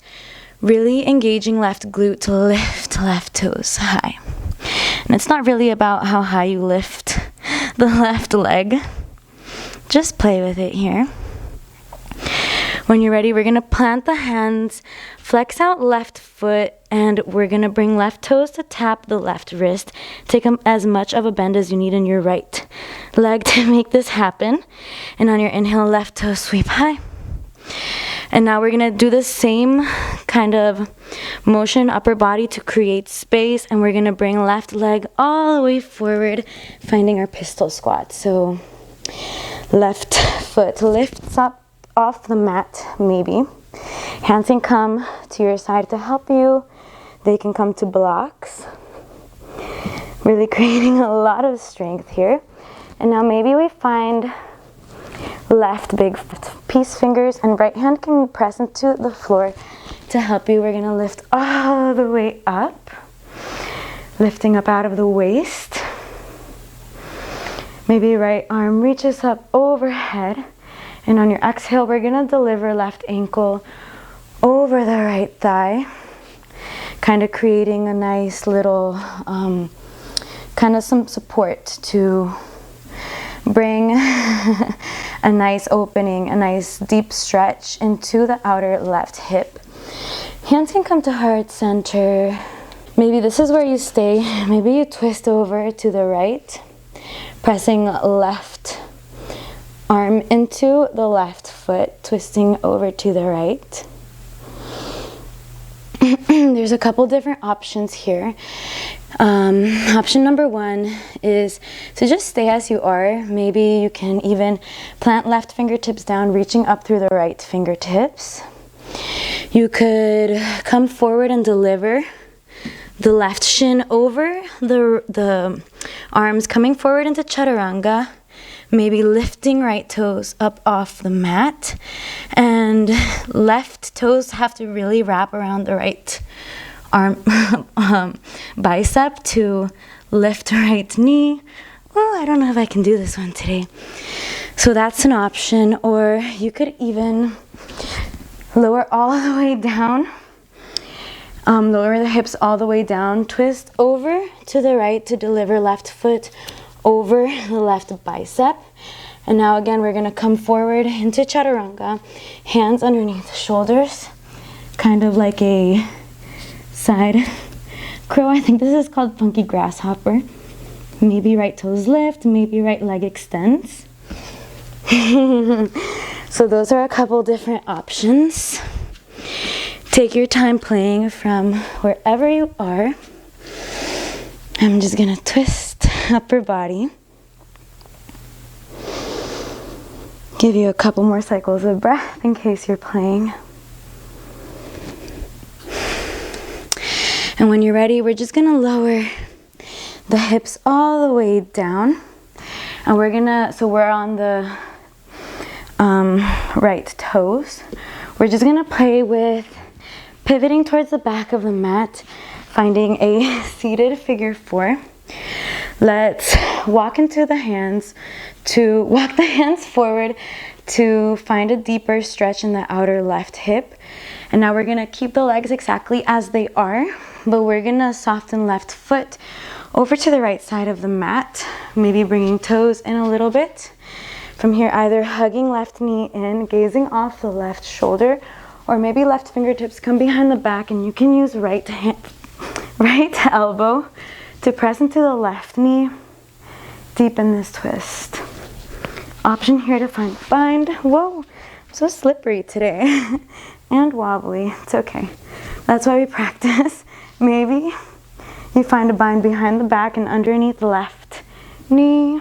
Speaker 1: really engaging left glute to lift left toes high. And it's not really about how high you lift the left leg. Just play with it here. When you're ready, we're going to plant the hands, flex out left foot, and we're going to bring left toes to tap the left wrist. Take as much of a bend as you need in your right leg to make this happen. And on your inhale, left toe sweep high. And now we're going to do the same kind of motion, upper body, to create space. And we're going to bring left leg all the way forward, finding our pistol squat. So left foot lifts up off the mat, maybe. Hands can come to your side to help you. They can come to blocks. Really creating a lot of strength here. And now maybe we find left big peace fingers, and right hand can press into the floor to help you. We're going to lift all the way up, lifting up out of the waist. Maybe right arm reaches up overhead. And on your exhale, we're going to deliver left ankle over the right thigh, kind of creating a nice little, kind of some support to bring a nice opening, a nice deep stretch into the outer left hip. Hands can come to heart center. Maybe this is where you stay. Maybe you twist over to the right, pressing left arm into the left foot, twisting over to the right. There's a couple different options here. Option number one is to just stay as you are. Maybe you can even plant left fingertips down, reaching up through the right fingertips. You could come forward and deliver the left shin over the arms, coming forward into chaturanga. Maybe lifting right toes up off the mat, and left toes have to really wrap around the right arm bicep to lift right knee. Oh, I don't know if I can do this one today. So that's an option. Or you could even lower all the way down, lower the hips all the way down, twist over to the right to deliver left foot over the left bicep. And now again, we're going to come forward into chaturanga, hands underneath the shoulders, kind of like a side crow. I think this is called funky grasshopper. Maybe right toes lift, maybe right leg extends. So those are a couple different options. Take your time playing from wherever you are. I'm just going to twist upper body. Give you a couple more cycles of breath in case you're playing. And when you're ready, we're just gonna lower the hips all the way down. And we're on the right toes. We're just gonna play with pivoting towards the back of the mat, finding a seated figure four. Let's walk the hands forward to find a deeper stretch in the outer left hip. And now we're gonna keep the legs exactly as they are, but we're gonna soften left foot over to the right side of the mat, maybe bringing toes in a little bit. From here, either hugging left knee in, gazing off the left shoulder, or maybe left fingertips come behind the back, and you can use right elbow to press into the left knee, deepen this twist. Option here to find bind. Whoa, I'm so slippery today and wobbly. It's okay. That's why we practice. Maybe you find a bind behind the back and underneath the left knee,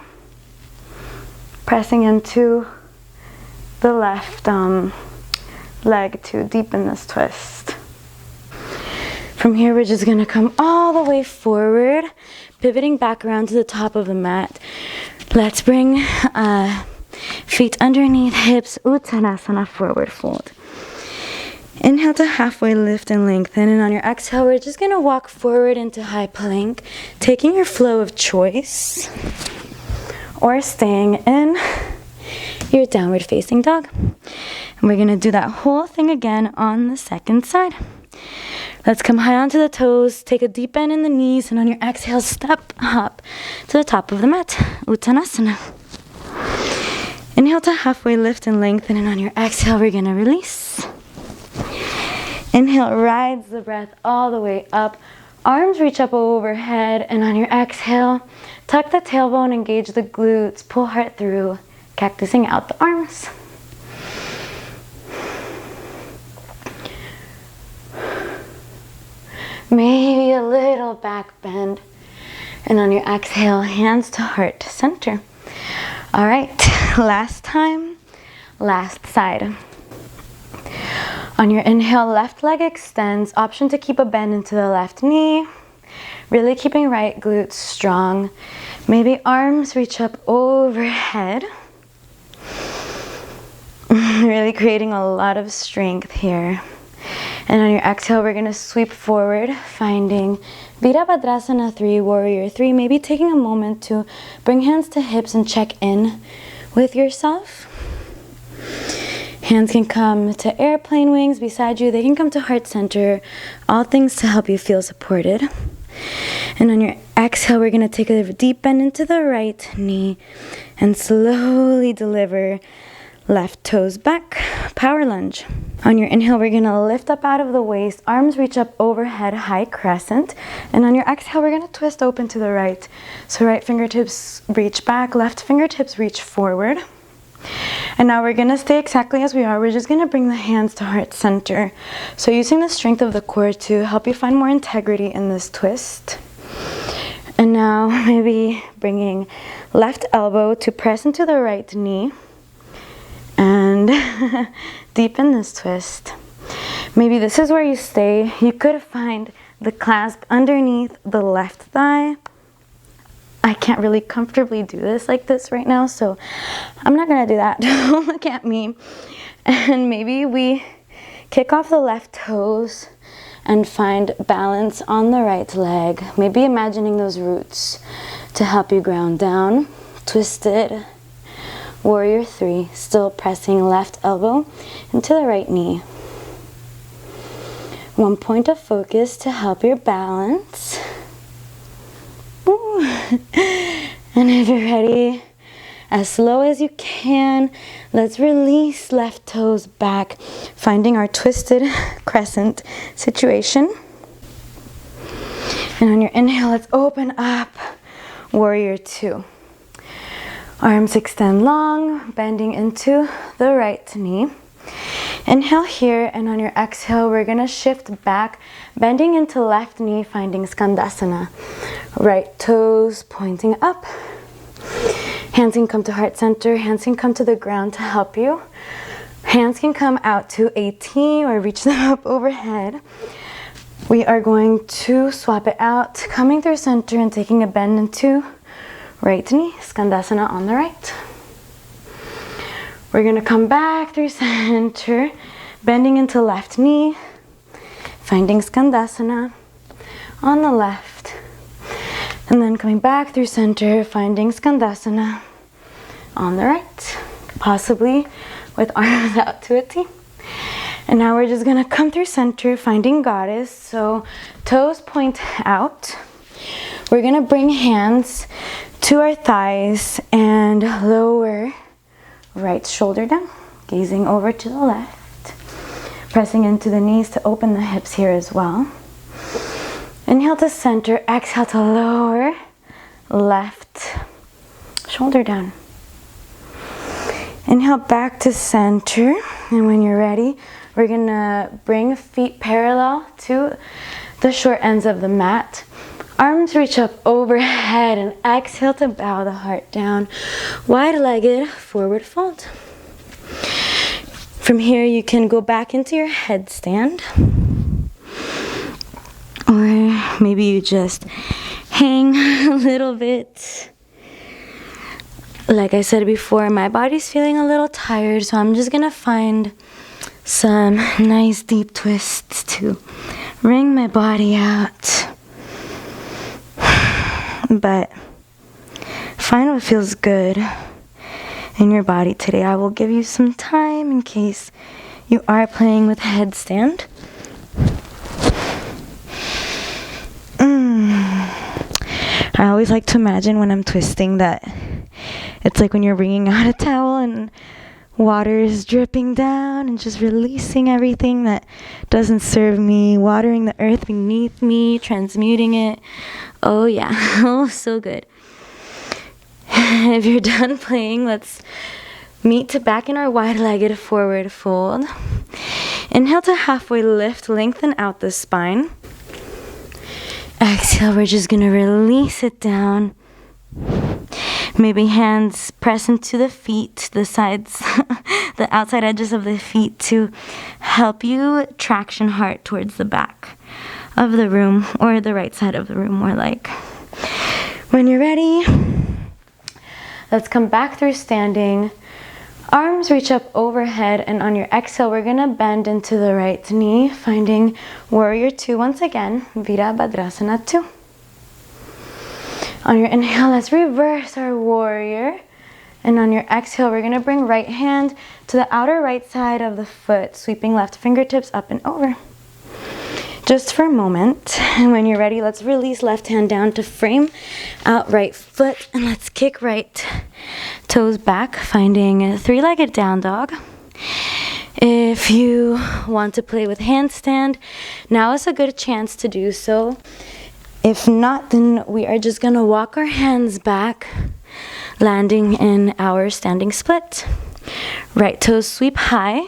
Speaker 1: pressing into the left leg to deepen this twist. From here, we're just gonna come all the way forward, pivoting back around to the top of the mat. Let's bring feet underneath hips, Uttanasana, forward fold. Inhale to halfway lift and lengthen, and on your exhale, we're just gonna walk forward into high plank, taking your flow of choice, or staying in your downward facing dog. And we're gonna do that whole thing again on the second side. Let's come high onto the toes, take a deep bend in the knees, and on your exhale, step up to the top of the mat, Uttanasana. Inhale to halfway lift and lengthen, and on your exhale, we're gonna release. Inhale, rides the breath all the way up. Arms reach up overhead, and on your exhale, tuck the tailbone, engage the glutes, pull heart through, cactusing out the arms. Maybe a little back bend, and on your exhale, hands to heart center. All right, last time, last side. On your inhale, left leg extends. Option to keep a bend into the left knee. Really keeping right glutes strong. Maybe arms reach up overhead. Really creating a lot of strength here. And on your exhale, we're gonna sweep forward, finding Virabhadrasana 3, Warrior 3. Maybe taking a moment to bring hands to hips and check in with yourself. Hands can come to airplane wings beside you. They can come to heart center. All things to help you feel supported. And on your exhale, we're going to take a deep bend into the right knee and slowly deliver left toes back. Power lunge. On your inhale, we're going to lift up out of the waist. Arms reach up overhead, high crescent. And on your exhale, we're going to twist open to the right. So right fingertips reach back, left fingertips reach forward. And now we're going to stay exactly as we are. We're just going to bring the hands to heart center. So using the strength of the core to help you find more integrity in this twist. And now maybe bringing left elbow to press into the right knee. And deepen this twist. Maybe this is where you stay. You could find the clasp underneath the left thigh. I can't really comfortably do this like this right now, so I'm not gonna do that. Don't look at me. And maybe we kick off the left toes and find balance on the right leg. Maybe imagining those roots to help you ground down. Twisted Warrior 3, still pressing left elbow into the right knee. One point of focus to help your balance. And if you're ready, as slow as you can, let's release left toes back, finding our twisted crescent situation. And on your inhale, let's open up, Warrior 2. Arms extend long, bending into the right knee. Inhale here, and on your exhale, we're gonna shift back, bending into left knee, finding Skandasana. Right toes pointing up. Hands can come to heart center, hands can come to the ground to help you. Hands can come out to a T or reach them up overhead. We are going to swap it out, coming through center and taking a bend into right knee, Skandasana on the right. We're gonna come back through center, bending into left knee, finding Skandasana on the left. And then coming back through center, finding Skandasana on the right, possibly with arms out to a T. And now we're just gonna come through center, finding Goddess. So toes point out. We're gonna bring hands to our thighs and lower right shoulder down, gazing over to the left, pressing into the knees to open the hips here as well. Inhale to center, exhale to lower, left shoulder down. Inhale back to center, and when you're ready, we're gonna bring feet parallel to the short ends of the mat. Arms reach up overhead and exhale to bow the heart down. Wide-legged forward fold. From here, you can go back into your headstand. Or maybe you just hang a little bit. Like I said before, my body's feeling a little tired, so I'm just gonna find some nice deep twists to wring my body out. But find what feels good in your body today. I will give you some time in case you are playing with headstand. I always like to imagine when I'm twisting that it's like when you're wringing out a towel and water is dripping down and just releasing everything that doesn't serve me, watering the earth beneath me, transmuting it. Oh yeah, oh so good. If you're done playing, let's meet to back in our wide-legged forward fold. Inhale to halfway lift, lengthen out the spine. Exhale, we're just gonna release it down. Maybe hands press into the feet, the sides, the outside edges of the feet to help you traction heart towards the back of the room, or the right side of the room, more like. When you're ready, let's come back through standing. Arms reach up overhead, and on your exhale, we're gonna bend into the right knee, finding warrior two once again, Virabhadrasana 2. On your inhale, let's reverse our warrior. And on your exhale, we're gonna bring right hand to the outer right side of the foot, sweeping left fingertips up and over. Just for a moment, and when you're ready, let's release left hand down to frame out right foot, and let's kick right toes back, finding a three-legged down dog. If you want to play with handstand, now is a good chance to do so. If not, then we are just gonna walk our hands back, landing in our standing split. Right toes sweep high,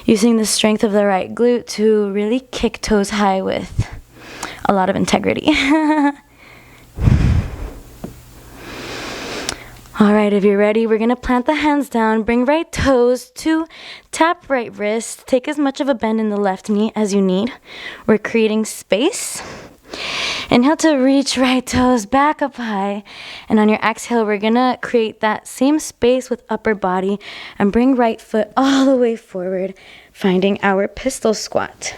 Speaker 1: using the strength of the right glute to really kick toes high with a lot of integrity. All right, if you're ready, we're gonna plant the hands down, bring right toes to tap right wrist, take as much of a bend in the left knee as you need. We're creating space. Inhale to reach right toes back up high, and on your exhale, we're gonna create that same space with upper body and bring right foot all the way forward, finding our pistol squat.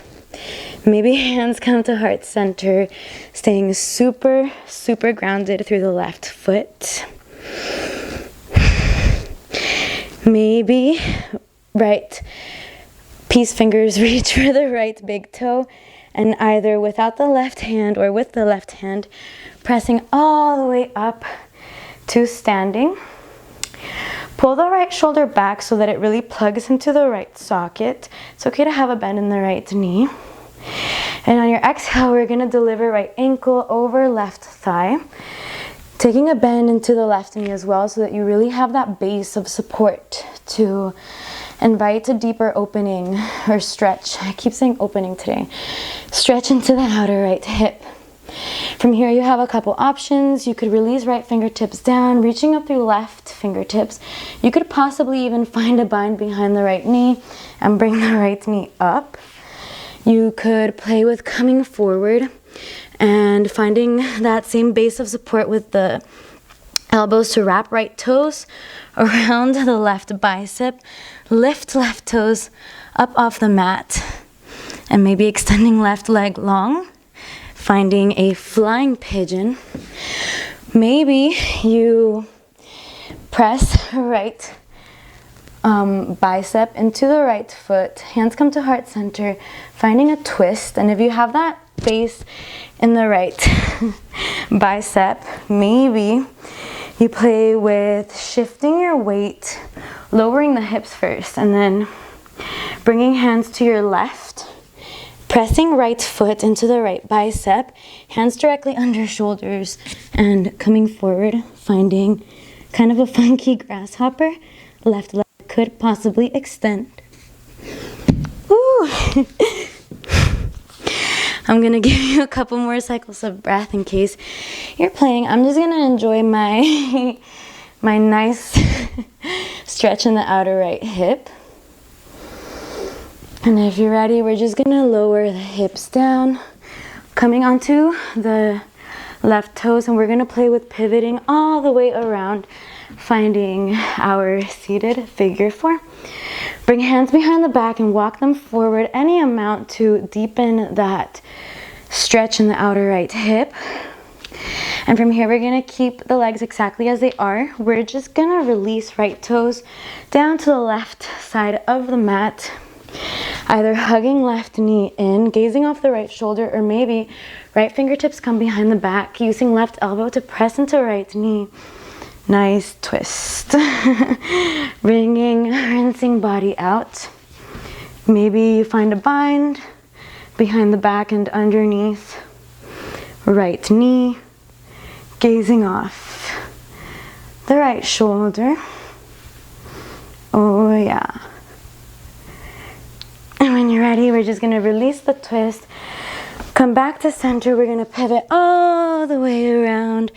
Speaker 1: Maybe hands come to heart center, staying super, super grounded through the left foot. Maybe right peace fingers reach for the right big toe, and either without the left hand or with the left hand, pressing all the way up to standing. Pull the right shoulder back so that it really plugs into the right socket. It's okay to have a bend in the right knee. And on your exhale, we're gonna deliver right ankle over left thigh, taking a bend into the left knee as well so that you really have that base of support to invite a deeper opening or stretch. I keep saying opening today. Stretch into the outer right hip. From here, you have a couple options. You could release right fingertips down, reaching up through left fingertips. You could possibly even find a bind behind the right knee and bring the right knee up. You could play with coming forward and finding that same base of support with the elbows to wrap right toes around the left bicep. Lift left toes up off the mat, and maybe extending left leg long, finding a flying pigeon. Maybe you press right bicep into the right foot, hands come to heart center, finding a twist. And if you have that base in the right bicep, maybe you play with shifting your weight, lowering the hips first, and then bringing hands to your left, pressing right foot into the right bicep, hands directly under shoulders, and coming forward, finding kind of a funky grasshopper. Left leg could possibly extend. Woo! I'm gonna give you a couple more cycles of breath in case you're playing. I'm just gonna enjoy my nice stretch in the outer right hip. And if you're ready, we're just gonna lower the hips down, coming onto the left toes, and we're gonna play with pivoting all the way around, finding our seated figure four. Bring hands behind the back and walk them forward any amount to deepen that stretch in the outer right hip. And from here, we're gonna keep the legs exactly as they are. We're just gonna release right toes down to the left side of the mat, either hugging left knee in, gazing off the right shoulder, or maybe right fingertips come behind the back, using left elbow to press into right knee. Nice twist. Rinsing body out. Maybe you find a bind behind the back and underneath. Right knee, gazing off the right shoulder. Oh yeah. And when you're ready, we're just gonna release the twist. Come back to center. We're gonna pivot all the way around,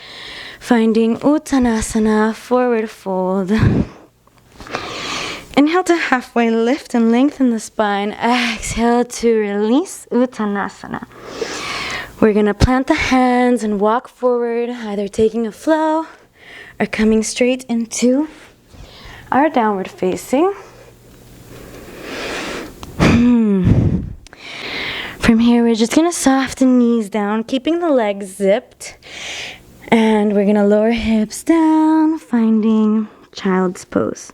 Speaker 1: finding Uttanasana, forward fold. Inhale to halfway lift and lengthen the spine. Exhale to release, Uttanasana. We're gonna plant the hands and walk forward, either taking a flow or coming straight into our downward facing. From here, we're just gonna soften knees down, keeping the legs zipped. And we're gonna lower hips down, finding child's pose,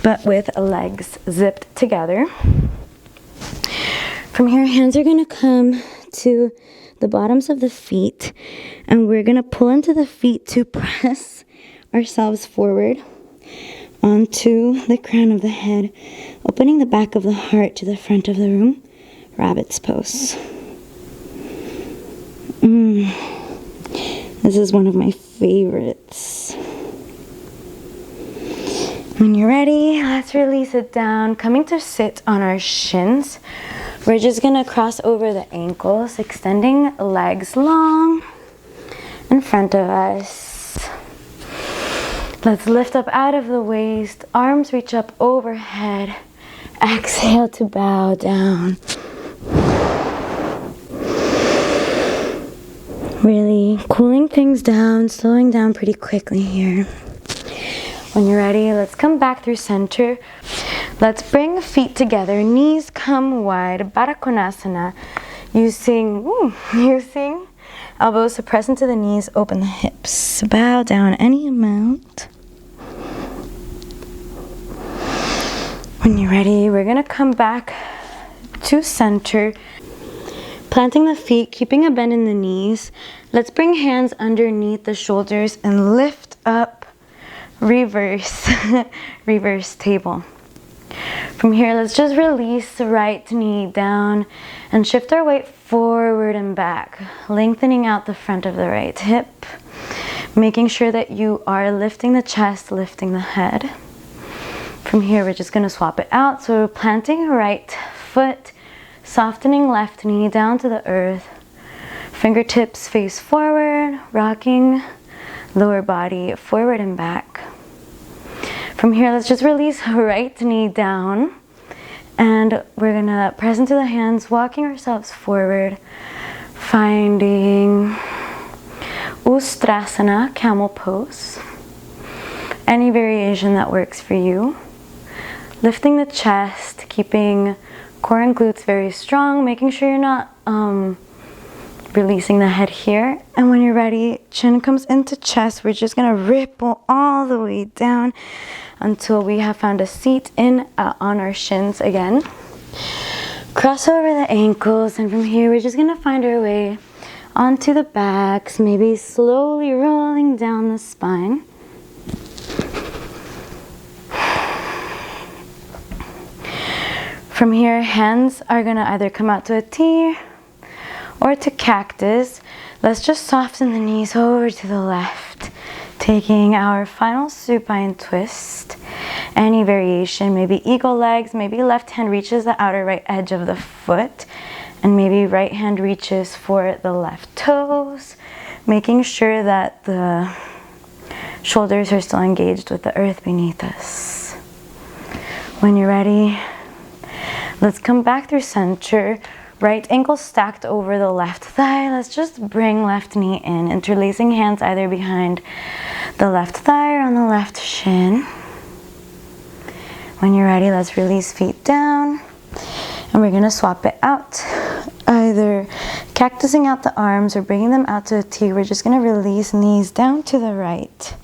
Speaker 1: but with legs zipped together. From here, hands are gonna come to the bottoms of the feet, and we're gonna pull into the feet to press ourselves forward onto the crown of the head, opening the back of the heart to the front of the room, rabbit's pose. This is one of my favorites. When you're ready, let's release it down, coming to sit on our shins. We're just gonna cross over the ankles, extending legs long in front of us. Let's lift up out of the waist, arms reach up overhead. Exhale to bow down. Really cooling things down, slowing down pretty quickly here. When you're ready, let's come back through center. Let's bring feet together, knees come wide, Baddha Konasana, using elbows to press into the knees, open the hips, bow down any amount. When you're ready, we're gonna come back to center, planting the feet, keeping a bend in the knees. Let's bring hands underneath the shoulders and lift up, reverse, reverse table. From here, let's just release the right knee down and shift our weight forward and back, lengthening out the front of the right hip, making sure that you are lifting the chest, lifting the head. From here, we're just gonna swap it out. So we're planting right foot, softening left knee down to the earth, fingertips face forward, rocking lower body forward and back. From here, let's just release right knee down, and we're gonna press into the hands, walking ourselves forward, finding Ustrasana, camel pose. Any variation that works for you. Lifting the chest, keeping core and glutes very strong, making sure you're not releasing the head here. And when you're ready, chin comes into chest. We're just gonna ripple all the way down until we have found a seat in on our shins again. Cross over the ankles, and from here we're just gonna find our way onto the backs, maybe slowly rolling down the spine. From here, hands are gonna either come out to a T or to cactus. Let's just soften the knees over to the left, taking our final supine twist. Any variation, maybe eagle legs, maybe left hand reaches the outer right edge of the foot, and maybe right hand reaches for the left toes, making sure that the shoulders are still engaged with the earth beneath us. When you're ready, let's come back through center. Right ankle stacked over the left thigh. Let's just bring left knee in, interlacing hands either behind the left thigh or on the left shin. When you're ready, let's release feet down. And we're gonna swap it out. Either cactusing out the arms or bringing them out to a T. We're just gonna release knees down to the right.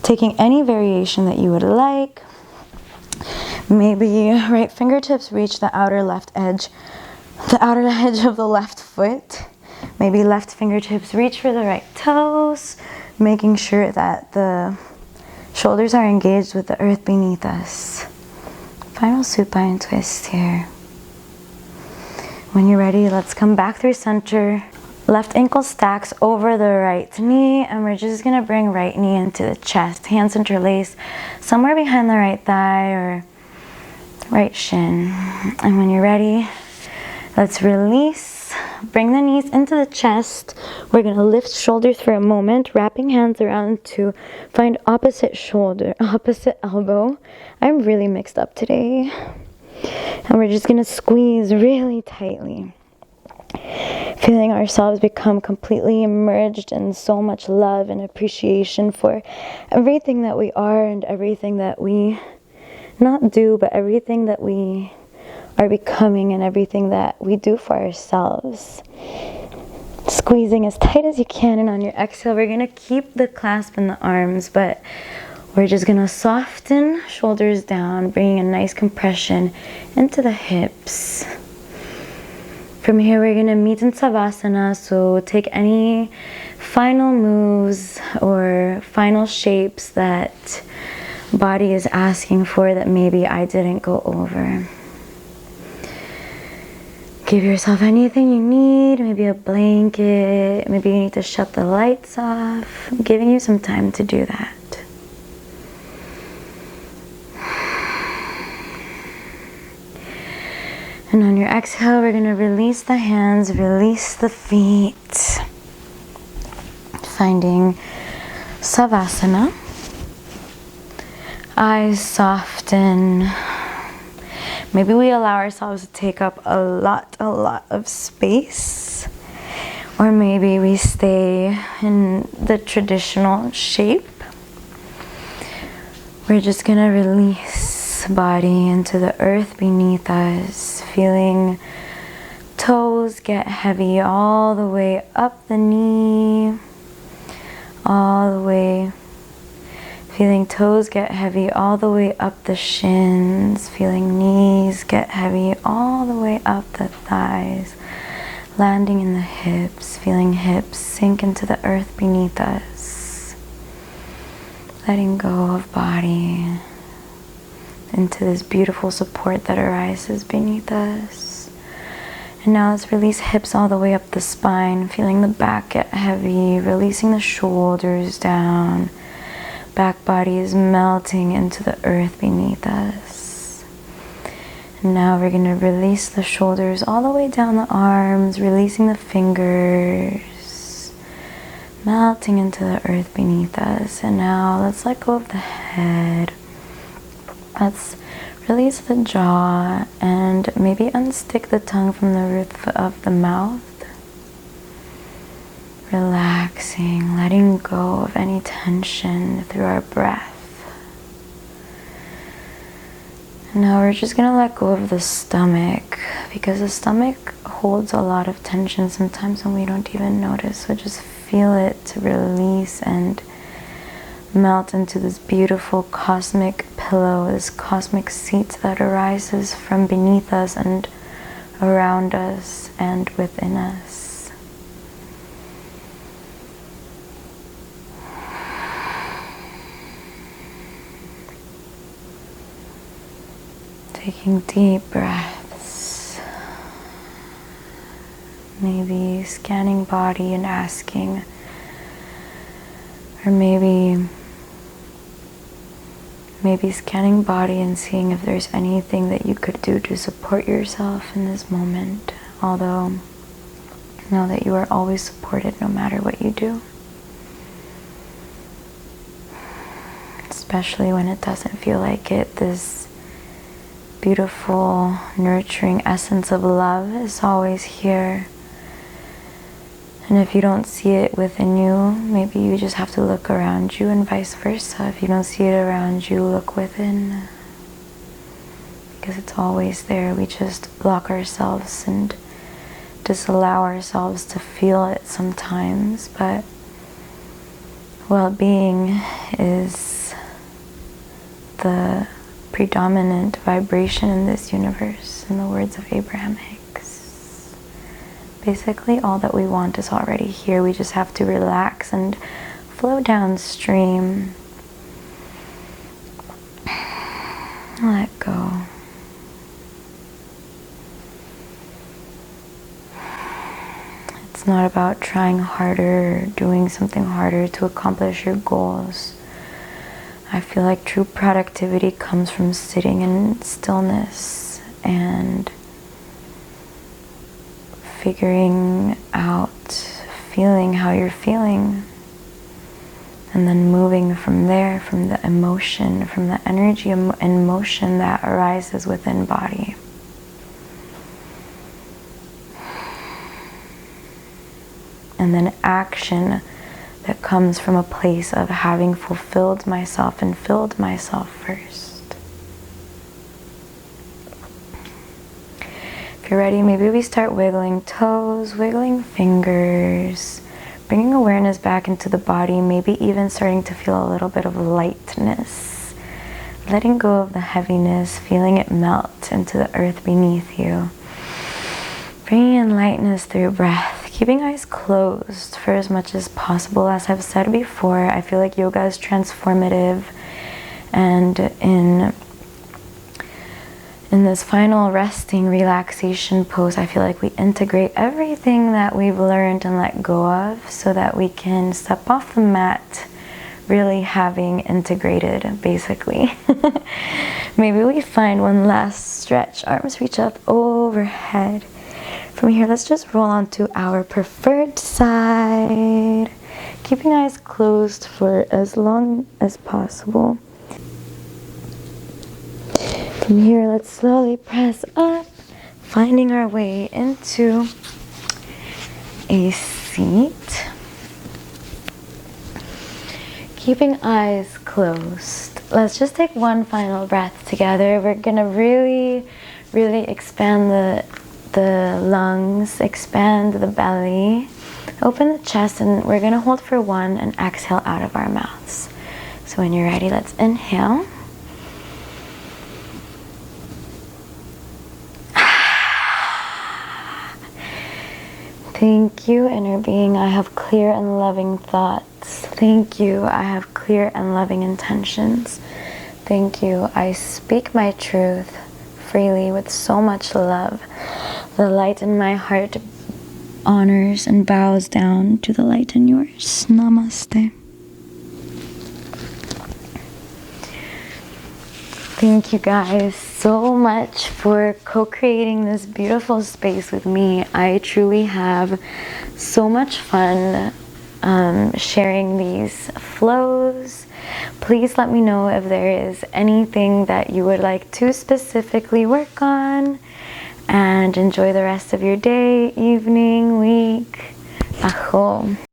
Speaker 1: Taking any variation that you would like. Maybe right fingertips reach the outer edge of the left foot. Maybe left fingertips reach for the right toes, making sure that the shoulders are engaged with the earth beneath us. Final supine twist here. When you're ready, let's come back through center. Left ankle stacks over the right knee, and we're just gonna bring right knee into the chest. Hands interlace somewhere behind the right thigh or right shin. And when you're ready, let's release. Bring the knees into the chest. We're gonna lift shoulders for a moment, wrapping hands around to find opposite shoulder, opposite elbow. I'm really mixed up today. And we're just gonna squeeze really tightly. Feeling ourselves become completely immersed in so much love and appreciation for everything that we are and everything that we not do, but everything that we are becoming and everything that we do for ourselves. Squeezing as tight as you can, and on your exhale, we're gonna keep the clasp in the arms, but we're just gonna soften shoulders down, bringing a nice compression into the hips. From here, we're gonna meet in Savasana, so take any final moves or final shapes that body is asking for that maybe I didn't go over. Give yourself anything you need, maybe a blanket, maybe you need to shut the lights off. I'm giving you some time to do that. And on your exhale, we're gonna release the hands, release the feet. Finding Savasana. Eyes soften. Maybe we allow ourselves to take up a lot of space. Or maybe we stay in the traditional shape. We're just gonna release body into the earth beneath us, feeling toes get heavy all the way up the knee, all the way. Feeling toes get heavy all the way up the shins, feeling knees get heavy all the way up the thighs, landing in the hips, feeling hips sink into the earth beneath us, letting go of body into this beautiful support that arises beneath us. And now let's release hips all the way up the spine, feeling the back get heavy, releasing the shoulders down. Back body is melting into the earth beneath us. And now we're going to release the shoulders all the way down the arms, releasing the fingers, melting into the earth beneath us. And now let's let go of the head. Let's release the jaw and maybe unstick the tongue from the roof of the mouth. Relaxing, letting go of any tension through our breath. And now we're just going to let go of the stomach, because the stomach holds a lot of tension sometimes when we don't even notice. So just feel it release and melt into this beautiful cosmic pillow, this cosmic seat that arises from beneath us and around us and within us. Taking deep breaths, maybe scanning body and asking, or maybe scanning body and seeing if there's anything that you could do to support yourself in this moment, although know that you are always supported no matter what you do. Especially when it doesn't feel like it, this beautiful, nurturing essence of love is always here. And if you don't see it within you, maybe you just have to look around you, and vice versa. If you don't see it around you, look within. because it's always there. We just block ourselves and disallow ourselves to feel it sometimes. But well-being is the predominant vibration in this universe, in the words of Abraham Hicks. Basically, all that we want is already here. We just have to relax and flow downstream. Let go. It's not about trying harder or doing something harder to accomplish your goals. I feel like true productivity comes from sitting in stillness and figuring out, feeling how you're feeling, and then moving from there, from the emotion, from the energy and motion that arises within body. And then action that comes from a place of having fulfilled myself and filled myself first. If you're ready, maybe we start wiggling toes, wiggling fingers, bringing awareness back into the body, maybe even starting to feel a little bit of lightness, letting go of the heaviness, feeling it melt into the earth beneath you. Bringing in lightness through breath, keeping eyes closed for as much as possible. As I've said before, I feel like yoga is transformative, and in this final resting relaxation pose, I feel like we integrate everything that we've learned and let go of so that we can step off the mat really having integrated, basically. Maybe we find one last stretch. Arms reach up overhead. From here, let's just roll onto our preferred side, keeping eyes closed for as long as possible. From here, let's slowly press up, finding our way into a seat. Keeping eyes closed. Let's just take one final breath together. We're gonna really expand the lungs, expand the belly, open the chest, and we're gonna hold for one and exhale out of our mouths. So when you're ready, let's inhale. Thank you, inner being. I have clear and loving thoughts. Thank you. I have clear and loving intentions. Thank you. I speak my truth freely with so much love. The light in my heart honors and bows down to the light in yours. Namaste. Thank you guys so much for co-creating this beautiful space with me. I truly have so much fun sharing these flows. Please let me know if there is anything that you would like to specifically work on, and enjoy the rest of your day, evening, week. Aho.